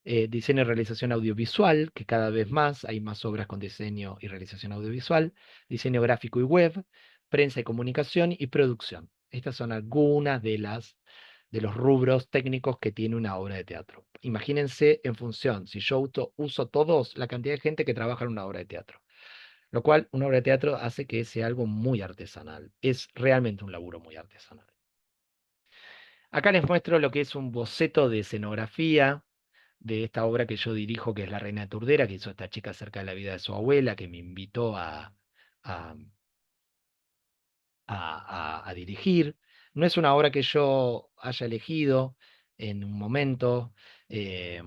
diseño y realización audiovisual, que cada vez más hay más obras con diseño y realización audiovisual, diseño gráfico y web, prensa y comunicación y producción. Estas son algunas de los rubros técnicos que tiene una obra de teatro. Imagínense en función, si yo uso todos, la cantidad de gente que trabaja en una obra de teatro, lo cual una obra de teatro hace que sea algo muy artesanal. Es realmente un laburo muy artesanal. Acá les muestro lo que es un boceto de escenografía de esta obra que yo dirijo, que es La Reina de Turdera, que hizo esta chica acerca de la vida de su abuela, que me invitó a, a dirigir. No es una obra que yo haya elegido en un momento. eh,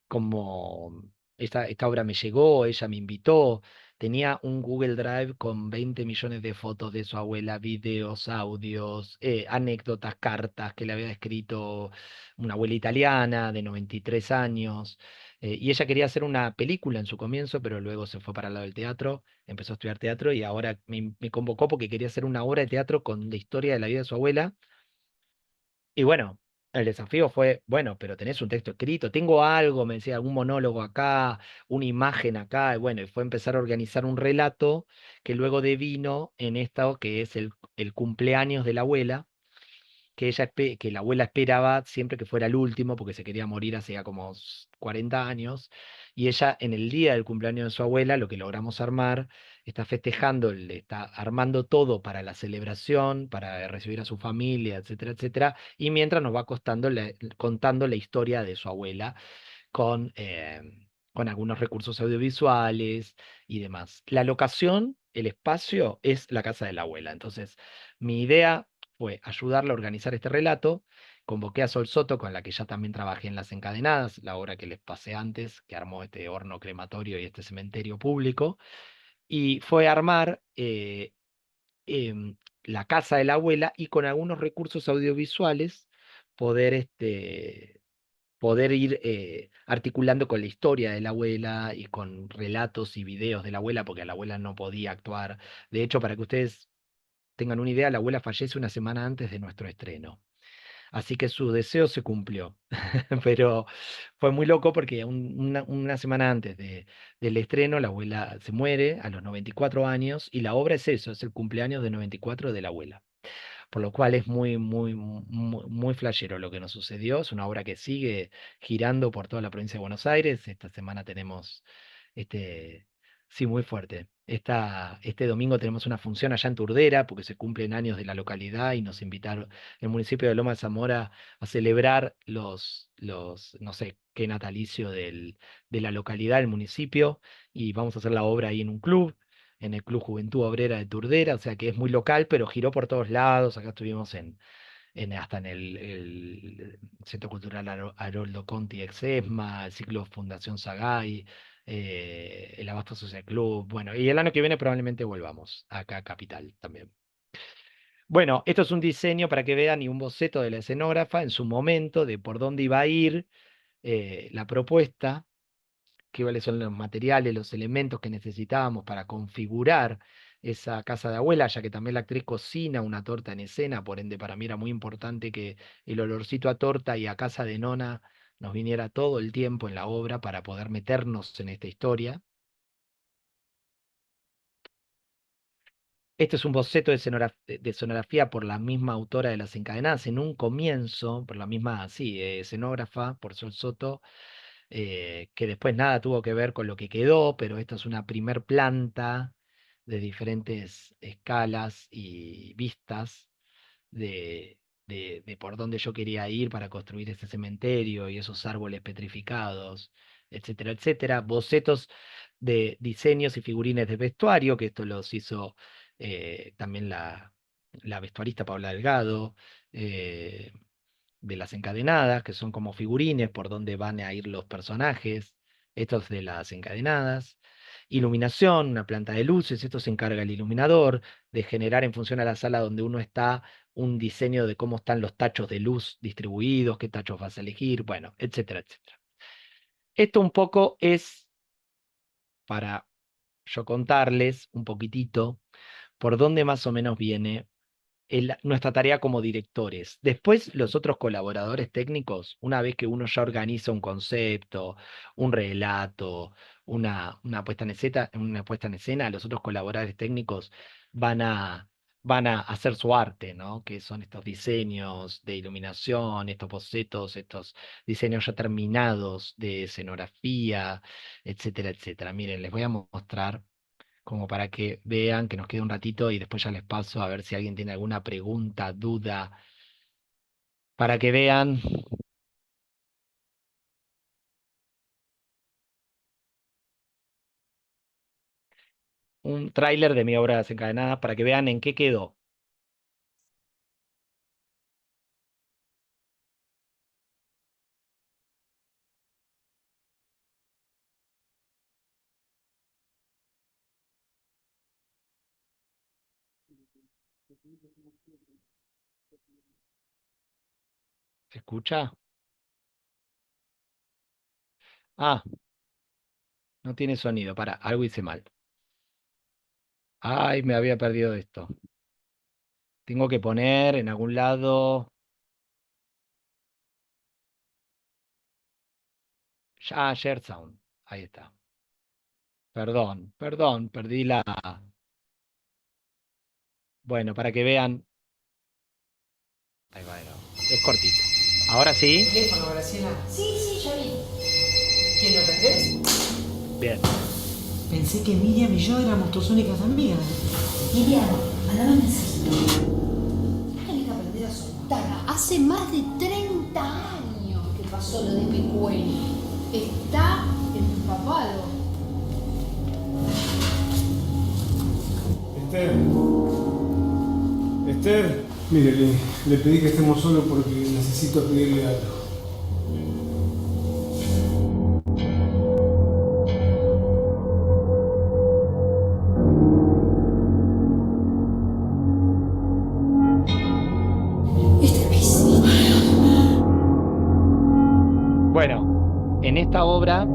Como esta obra me llegó, ella me invitó, tenía un Google Drive con 20 millones de fotos de su abuela, videos, audios, anécdotas, cartas que le había escrito una abuela italiana de 93 años. Y ella quería hacer una película en su comienzo, pero luego se fue para el lado del teatro, empezó a estudiar teatro y ahora me convocó porque quería hacer una obra de teatro con la historia de la vida de su abuela. Y bueno, el desafío fue, bueno, pero tenés un texto escrito, tengo algo, me decía, algún monólogo acá, una imagen acá, y bueno, y fue empezar a organizar un relato que luego devino en esto que es el cumpleaños de la abuela, que que la abuela esperaba siempre que fuera el último, porque se quería morir hacía como 40 años, y ella en el día del cumpleaños de su abuela, lo que logramos armar, está festejando, le está armando todo para la celebración, para recibir a su familia, etcétera, etcétera, y mientras nos va contando la historia de su abuela con, con algunos recursos audiovisuales y demás. La locación, el espacio, es la casa de la abuela. Entonces, mi idea fue ayudarle a organizar este relato. Convoqué a Sol Soto, con la que ya también trabajé en Las Encadenadas, la obra que les pasé antes, que armó este horno crematorio y este cementerio público, y fue armar la casa de la abuela y con algunos recursos audiovisuales poder poder ir articulando con la historia de la abuela y con relatos y videos de la abuela, porque la abuela no podía actuar. De hecho, para que ustedes tengan una idea, la abuela fallece una semana antes de nuestro estreno. Así que su deseo se cumplió. Pero fue muy loco porque una semana antes del estreno, la abuela se muere a los 94 años y la obra es eso, es el cumpleaños de 94 de la abuela, por lo cual es muy flashero lo que nos sucedió. Es una obra que sigue girando por toda la provincia de Buenos Aires. Esta semana tenemos, este, sí, muy fuerte. Este domingo tenemos una función allá en Turdera, porque se cumplen años de la localidad y nos invitaron el municipio de Loma de Zamora a celebrar no sé, qué natalicio de la localidad, del municipio, y vamos a hacer la obra ahí en un club, en el Club Juventud Obrera de Turdera, o sea que es muy local, pero giró por todos lados. Acá estuvimos hasta en el Centro Cultural Haroldo Conti ex ESMA, el ciclo Fundación Sagay, el Abasto Social Club. Bueno, y el año que viene probablemente volvamos acá a Capital también. Bueno, esto es un diseño para que vean y un boceto de la escenógrafa en su momento de por dónde iba a ir la propuesta, cuáles son los materiales, los elementos que necesitábamos para configurar esa casa de abuela, ya que también la actriz cocina una torta en escena, por ende para mí era muy importante que el olorcito a torta y a casa de nona nos viniera todo el tiempo en la obra para poder meternos en esta historia. Este es un boceto de escenografía por la misma autora de Las Encadenadas en un comienzo, por la misma, sí, escenógrafa, por Sol Soto, que después nada tuvo que ver con lo que quedó, pero esta es una primer planta de diferentes escalas y vistas de por dónde yo quería ir para construir ese cementerio y esos árboles petrificados, etcétera, etcétera. Bocetos de diseños y figurines de vestuario, que esto los hizo también la vestuarista Paula Delgado. eh, de Las Encadenadas, que son como figurines por donde van a ir los personajes, estos de Las Encadenadas. Iluminación, una planta de luces, esto se encarga el iluminador, de generar en función a la sala donde uno está un diseño de cómo están los tachos de luz distribuidos, qué tachos vas a elegir, bueno, etcétera, etcétera. Esto un poco es para yo contarles un poquitito por dónde más o menos viene nuestra tarea como directores. Después, los otros colaboradores técnicos, una vez que uno ya organiza un concepto, un relato, una puesta en escena, los otros colaboradores técnicos van a, van a hacer su arte, ¿no? Que son estos diseños de iluminación, estos bocetos, estos diseños ya terminados de escenografía, etcétera, etcétera. Miren, les voy a mostrar como para que vean que nos queda un ratito y después ya les paso a ver si alguien tiene alguna pregunta, duda, para que vean un tráiler de mi obra desencadenada, para que vean en qué quedó. ¿Se escucha? Ah, no tiene sonido, para, algo hice mal. Ay, me había perdido esto. Tengo que poner en algún lado. Ya, Share Sound. Ahí está. Perdón, perdón, perdí la. Bueno, para que vean. Ahí va, ahí va. Es cortito. Ahora sí. Teléfono, Graciela. Sí, sí, ya vi. ¿Quién lo atendés? Bien. Pensé que Miriam y yo éramos tus únicas amigas. Miriam, mandame un mensajito. Tenés que aprender a soltar. Hace más de 30 años que pasó lo de Pecueni. Está empapado. Esther. Esther. Mire, le pedí que estemos solos porque necesito pedirle algo. Este piscina. Bueno, en esta obra,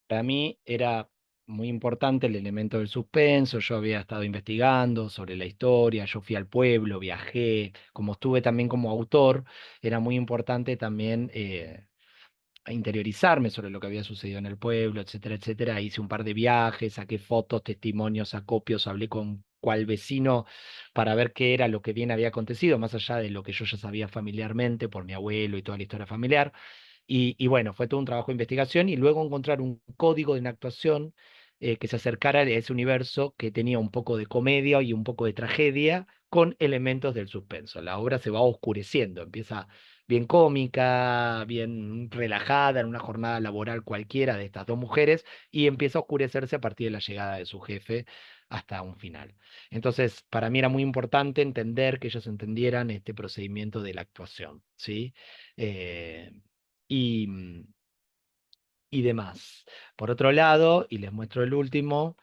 para mí era muy importante el elemento del suspenso. Yo había estado investigando sobre la historia, yo fui al pueblo, viajé, como estuve también como autor, era muy importante también a interiorizarme sobre lo que había sucedido en el pueblo, etcétera, etcétera. Hice un par de viajes, saqué fotos, testimonios, acopios, hablé con cual vecino para ver qué era lo que bien había acontecido, más allá de lo que yo ya sabía familiarmente por mi abuelo y toda la historia familiar. Y bueno, fue todo un trabajo de investigación y luego encontrar un código de una actuación que se acercara a ese universo que tenía un poco de comedia y un poco de tragedia con elementos del suspenso. La obra se va oscureciendo, empieza bien cómica, bien relajada en una jornada laboral cualquiera de estas dos mujeres y empieza a oscurecerse a partir de la llegada de su jefe hasta un final. Entonces, para mí era muy importante entender que ellos entendieran este procedimiento de la actuación, ¿sí? Eh, y, y demás. Por otro lado, y les muestro el último,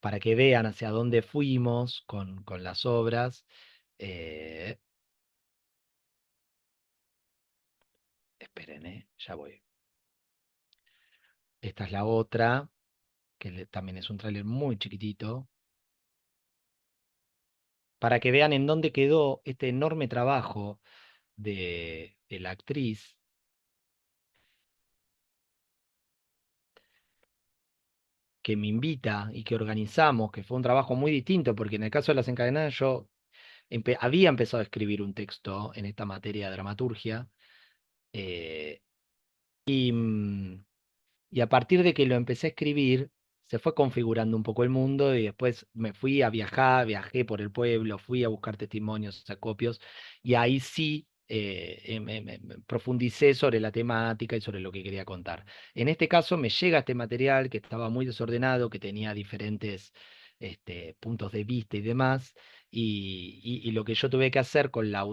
para que vean hacia dónde fuimos con las obras. eh, Esperen, ya voy. Esta es la otra, que también es un tráiler muy chiquitito, para que vean en dónde quedó este enorme trabajo de la actriz que me invita y que organizamos, que fue un trabajo muy distinto, porque en el caso de Las Encadenadas yo había empezado a escribir un texto en esta materia de dramaturgia, eh, y a partir de que lo empecé a escribir, se fue configurando un poco el mundo y después me fui a viajar, viajé por el pueblo, fui a buscar testimonios, acopios, y ahí sí me profundicé sobre la temática y sobre lo que quería contar. En este caso me llega este material que estaba muy desordenado, que tenía diferentes puntos de vista y demás, y lo que yo tuve que hacer con la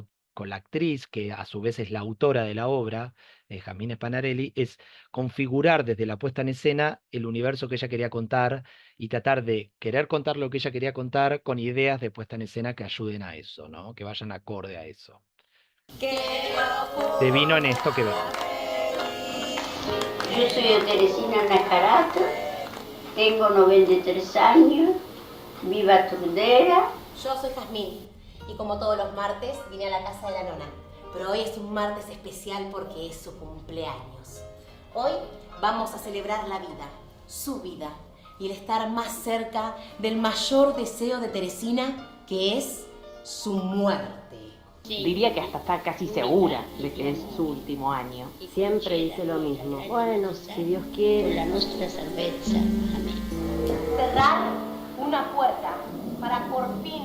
actriz, que a su vez es la autora de la obra, Jamine Panarelli, es configurar desde la puesta en escena el universo que ella quería contar y tratar de querer contar lo que ella quería contar con ideas de puesta en escena que ayuden a eso, ¿no? Que vayan acorde a eso. Se vino en esto que vemos. Yo soy de Teresina Nacarato, tengo 93 años, vivo a Turdera. Yo soy Jazmín y como todos los martes vine a la casa de la nona. Pero hoy es un martes especial porque es su cumpleaños. Hoy vamos a celebrar la vida, su vida, y el estar más cerca del mayor deseo de Teresina, que es su muerte. Sí. Diría que hasta está casi segura de que es su último año. Siempre dice lo mismo. Bueno, si Dios quiere. La nuestra cerveza, amén. Cerrar una puerta para por fin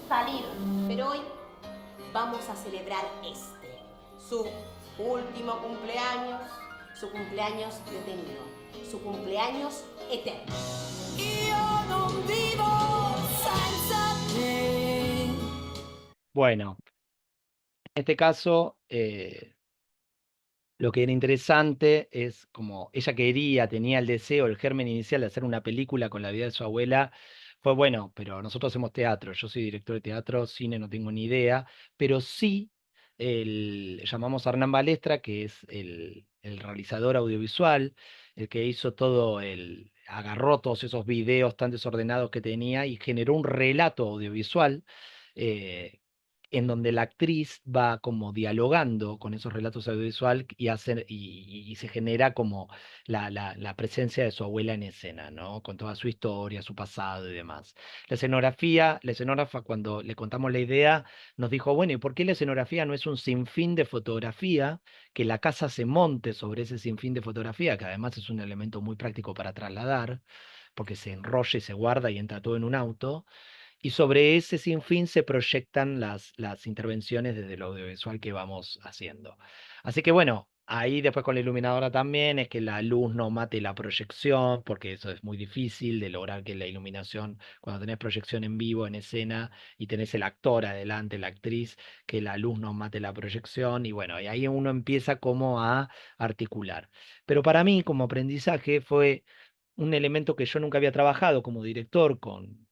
salir. Pero hoy vamos a celebrar su último cumpleaños, su cumpleaños detenido, su cumpleaños eterno. Bueno, en este caso, lo que era interesante es como ella quería, tenía el deseo, el germen inicial de hacer una película con la vida de su abuela. Fue bueno, pero nosotros hacemos teatro. Yo soy director de teatro, cine, no tengo ni idea, pero sí llamamos a Hernán Balestra, que es el realizador audiovisual, el que hizo agarró todos esos videos tan desordenados que tenía y generó un relato audiovisual. eh, en donde la actriz va como dialogando con esos relatos audiovisual y se genera como la presencia de su abuela en escena, ¿no? Con toda su historia, su pasado y demás. La escenógrafa, cuando le contamos la idea, nos dijo, bueno, ¿y por qué la escenografía no es un sinfín de fotografía? Que la casa se monte sobre ese sinfín de fotografía, que además es un elemento muy práctico para trasladar, porque se enrolla y se guarda y entra todo en un auto, y sobre ese sinfín se proyectan las intervenciones desde lo audiovisual que vamos haciendo. Así que bueno, ahí después con la iluminadora también es que la luz no mate la proyección, porque eso es muy difícil de lograr que la iluminación, cuando tenés proyección en vivo, en escena, y tenés el actor adelante, la actriz, que la luz no mate la proyección, y bueno, y ahí uno empieza como a articular. Pero para mí, como aprendizaje, fue un elemento que yo nunca había trabajado como director con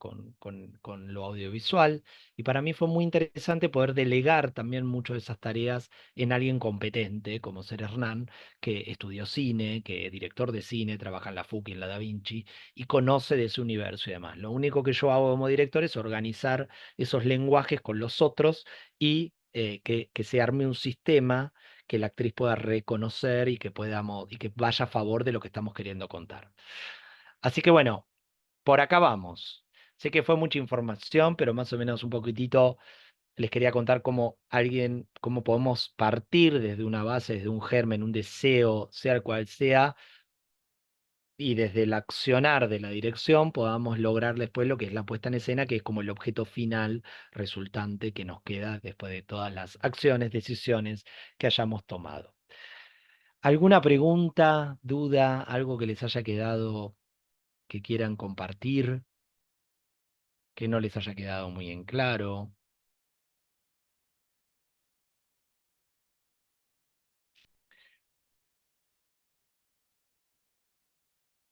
lo audiovisual, y para mí fue muy interesante poder delegar también muchas de esas tareas en alguien competente, como ser Hernán, que estudió cine, que es director de cine, trabaja en la FUC y en la Da Vinci, y conoce de ese universo y demás. Lo único que yo hago como director es organizar esos lenguajes con los otros y que se arme un sistema que la actriz pueda reconocer y que podamos, y que vaya a favor de lo que estamos queriendo contar. Así que bueno, por acá vamos. Sé que fue mucha información, pero más o menos un poquitito les quería contar cómo podemos partir desde una base, desde un germen, un deseo, sea el cual sea, y desde el accionar de la dirección podamos lograr después lo que es la puesta en escena, que es como el objeto final resultante que nos queda después de todas las acciones, decisiones que hayamos tomado. ¿Alguna pregunta, duda, algo que les haya quedado que quieran compartir, que no les haya quedado muy en claro?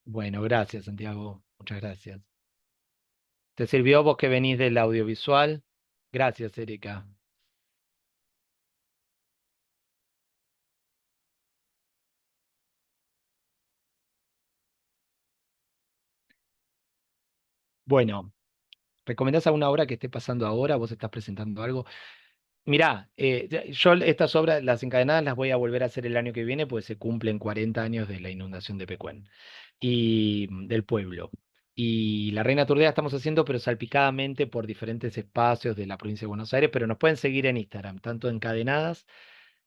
Bueno, gracias, Santiago. Muchas gracias. ¿Te sirvió vos que venís del audiovisual? Gracias, Erika. Bueno, ¿recomendás alguna obra que esté pasando ahora? ¿Vos estás presentando algo? Mirá, yo estas obras, las encadenadas, las voy a volver a hacer el año que viene, pues se cumplen 40 años de la inundación de Pecuén y del pueblo. Y La Reina Turdera estamos haciendo, pero salpicadamente por diferentes espacios de la provincia de Buenos Aires, pero nos pueden seguir en Instagram, tanto encadenadas,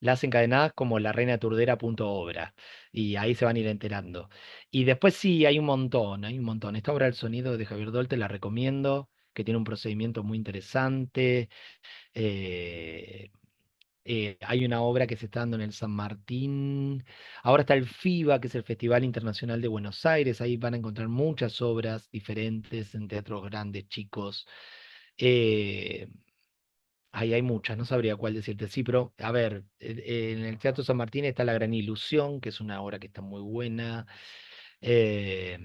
las encadenadas como larenaturdera.obra, y ahí se van a ir enterando. Y después sí, hay un montón, hay un montón. Esta obra del sonido de Javier Dolte la recomiendo, que tiene un procedimiento muy interesante. eh, Hay una obra que se está dando en el San Martín. Ahora está el FIBA, que es el Festival Internacional de Buenos Aires. Ahí van a encontrar muchas obras diferentes en teatros grandes, chicos. Eh, Ahí hay muchas, no sabría cuál decirte. Sí, pero a ver, en el Teatro San Martín está La Gran Ilusión, que es una obra que está muy buena. Eh,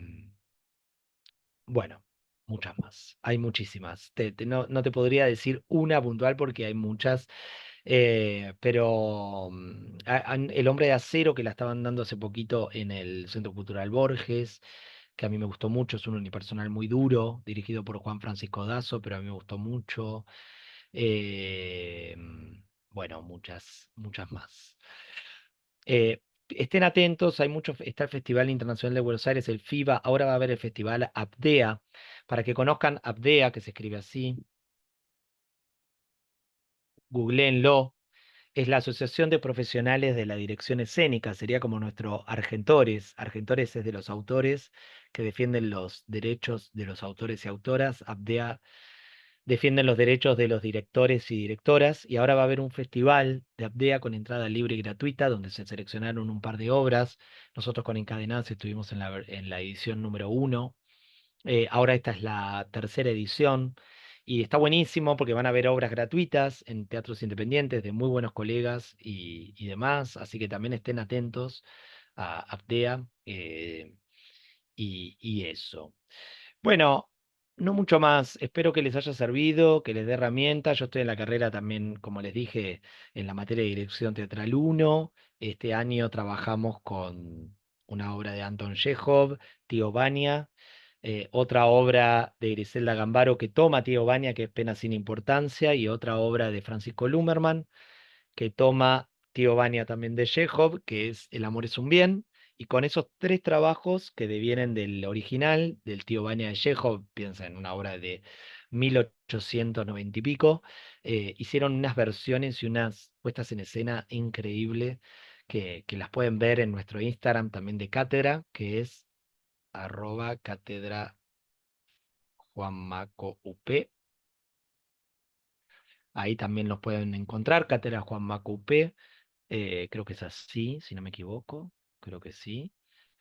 bueno, muchas más. Hay muchísimas. No te podría decir una puntual porque hay muchas. Pero El Hombre de Acero, que la estaban dando hace poquito en el Centro Cultural Borges, que a mí me gustó mucho, es un unipersonal muy duro, dirigido por Juan Francisco Dazo, pero a mí me gustó mucho. Eh, bueno, muchas, muchas más. Estén atentos, está el Festival Internacional de Buenos Aires, el FIBA, ahora va a haber el Festival Abdea, para que conozcan Abdea, que se escribe así, googleenlo. Es la Asociación de Profesionales de la Dirección Escénica, sería como nuestro Argentores. Argentores es de los autores que defienden los derechos de los autores y autoras. Abdea defienden los derechos de los directores y directoras. Y ahora va a haber un festival de Abdea con entrada libre y gratuita, donde se seleccionaron un par de obras. Nosotros con Encadenadas estuvimos en la edición número 1. Ahora esta es la tercera edición y está buenísimo porque van a haber obras gratuitas en teatros independientes de muy buenos colegas y demás, así que también estén atentos a Aptea y eso. Bueno, no mucho más, espero que les haya servido, que les dé herramientas. Yo estoy en la carrera también, como les dije, en la materia de dirección teatral 1. Este año trabajamos con una obra de Anton Chekhov, Tío Vania, Otra obra de Griselda Gambaro que toma Tío Baña, que es Pena sin importancia, y otra obra de Francisco Lumerman, que toma Tío Baña también de Chekhov, que es El amor es un bien. Y con esos tres trabajos que devienen del original, del Tío Baña de Chekhov, piensa en una obra de 1890 y pico, hicieron unas versiones y unas puestas en escena increíbles que las pueden ver en nuestro Instagram también de Cátedra, que es @cátedra Juan Maco UP. Ahí también los pueden encontrar, Cátedra Juan Maco UP. Creo que es así, si no me equivoco. Creo que sí.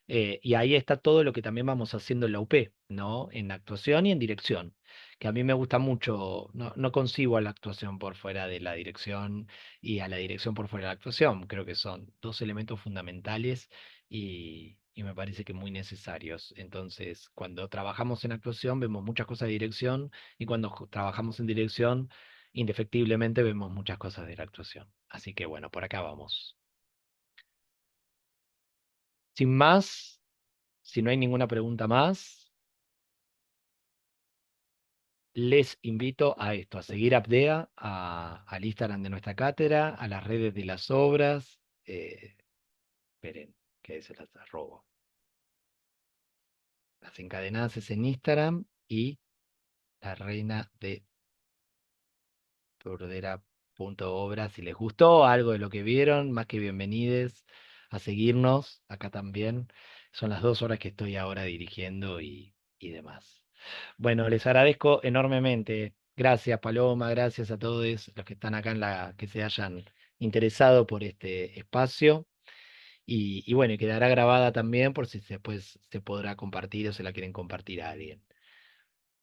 Y ahí está todo lo que también vamos haciendo en la UP, ¿no? En actuación y en dirección. Que a mí me gusta mucho, no concibo a la actuación por fuera de la dirección y a la dirección por fuera de la actuación. Creo que son dos elementos fundamentales y me parece que muy necesarios. Entonces, cuando trabajamos en actuación, vemos muchas cosas de dirección y cuando trabajamos en dirección, indefectiblemente vemos muchas cosas de la actuación. Así que bueno, por acá vamos. Sin más, si no hay ninguna pregunta más, les invito a esto, a seguir Apdea, al Instagram de nuestra cátedra, a las redes de las obras. Esperen, que se las robo. Las encadenadas es en Instagram y la reina de Turdera.obra. Si les gustó algo de lo que vieron, más que bienvenides a seguirnos acá también. Son las 2 horas que estoy ahora dirigiendo y demás. Bueno, les agradezco enormemente. Gracias, Paloma, gracias a todos los que están acá que se hayan interesado por este espacio. Y bueno, y quedará grabada también por si después se podrá compartir o se la quieren compartir a alguien.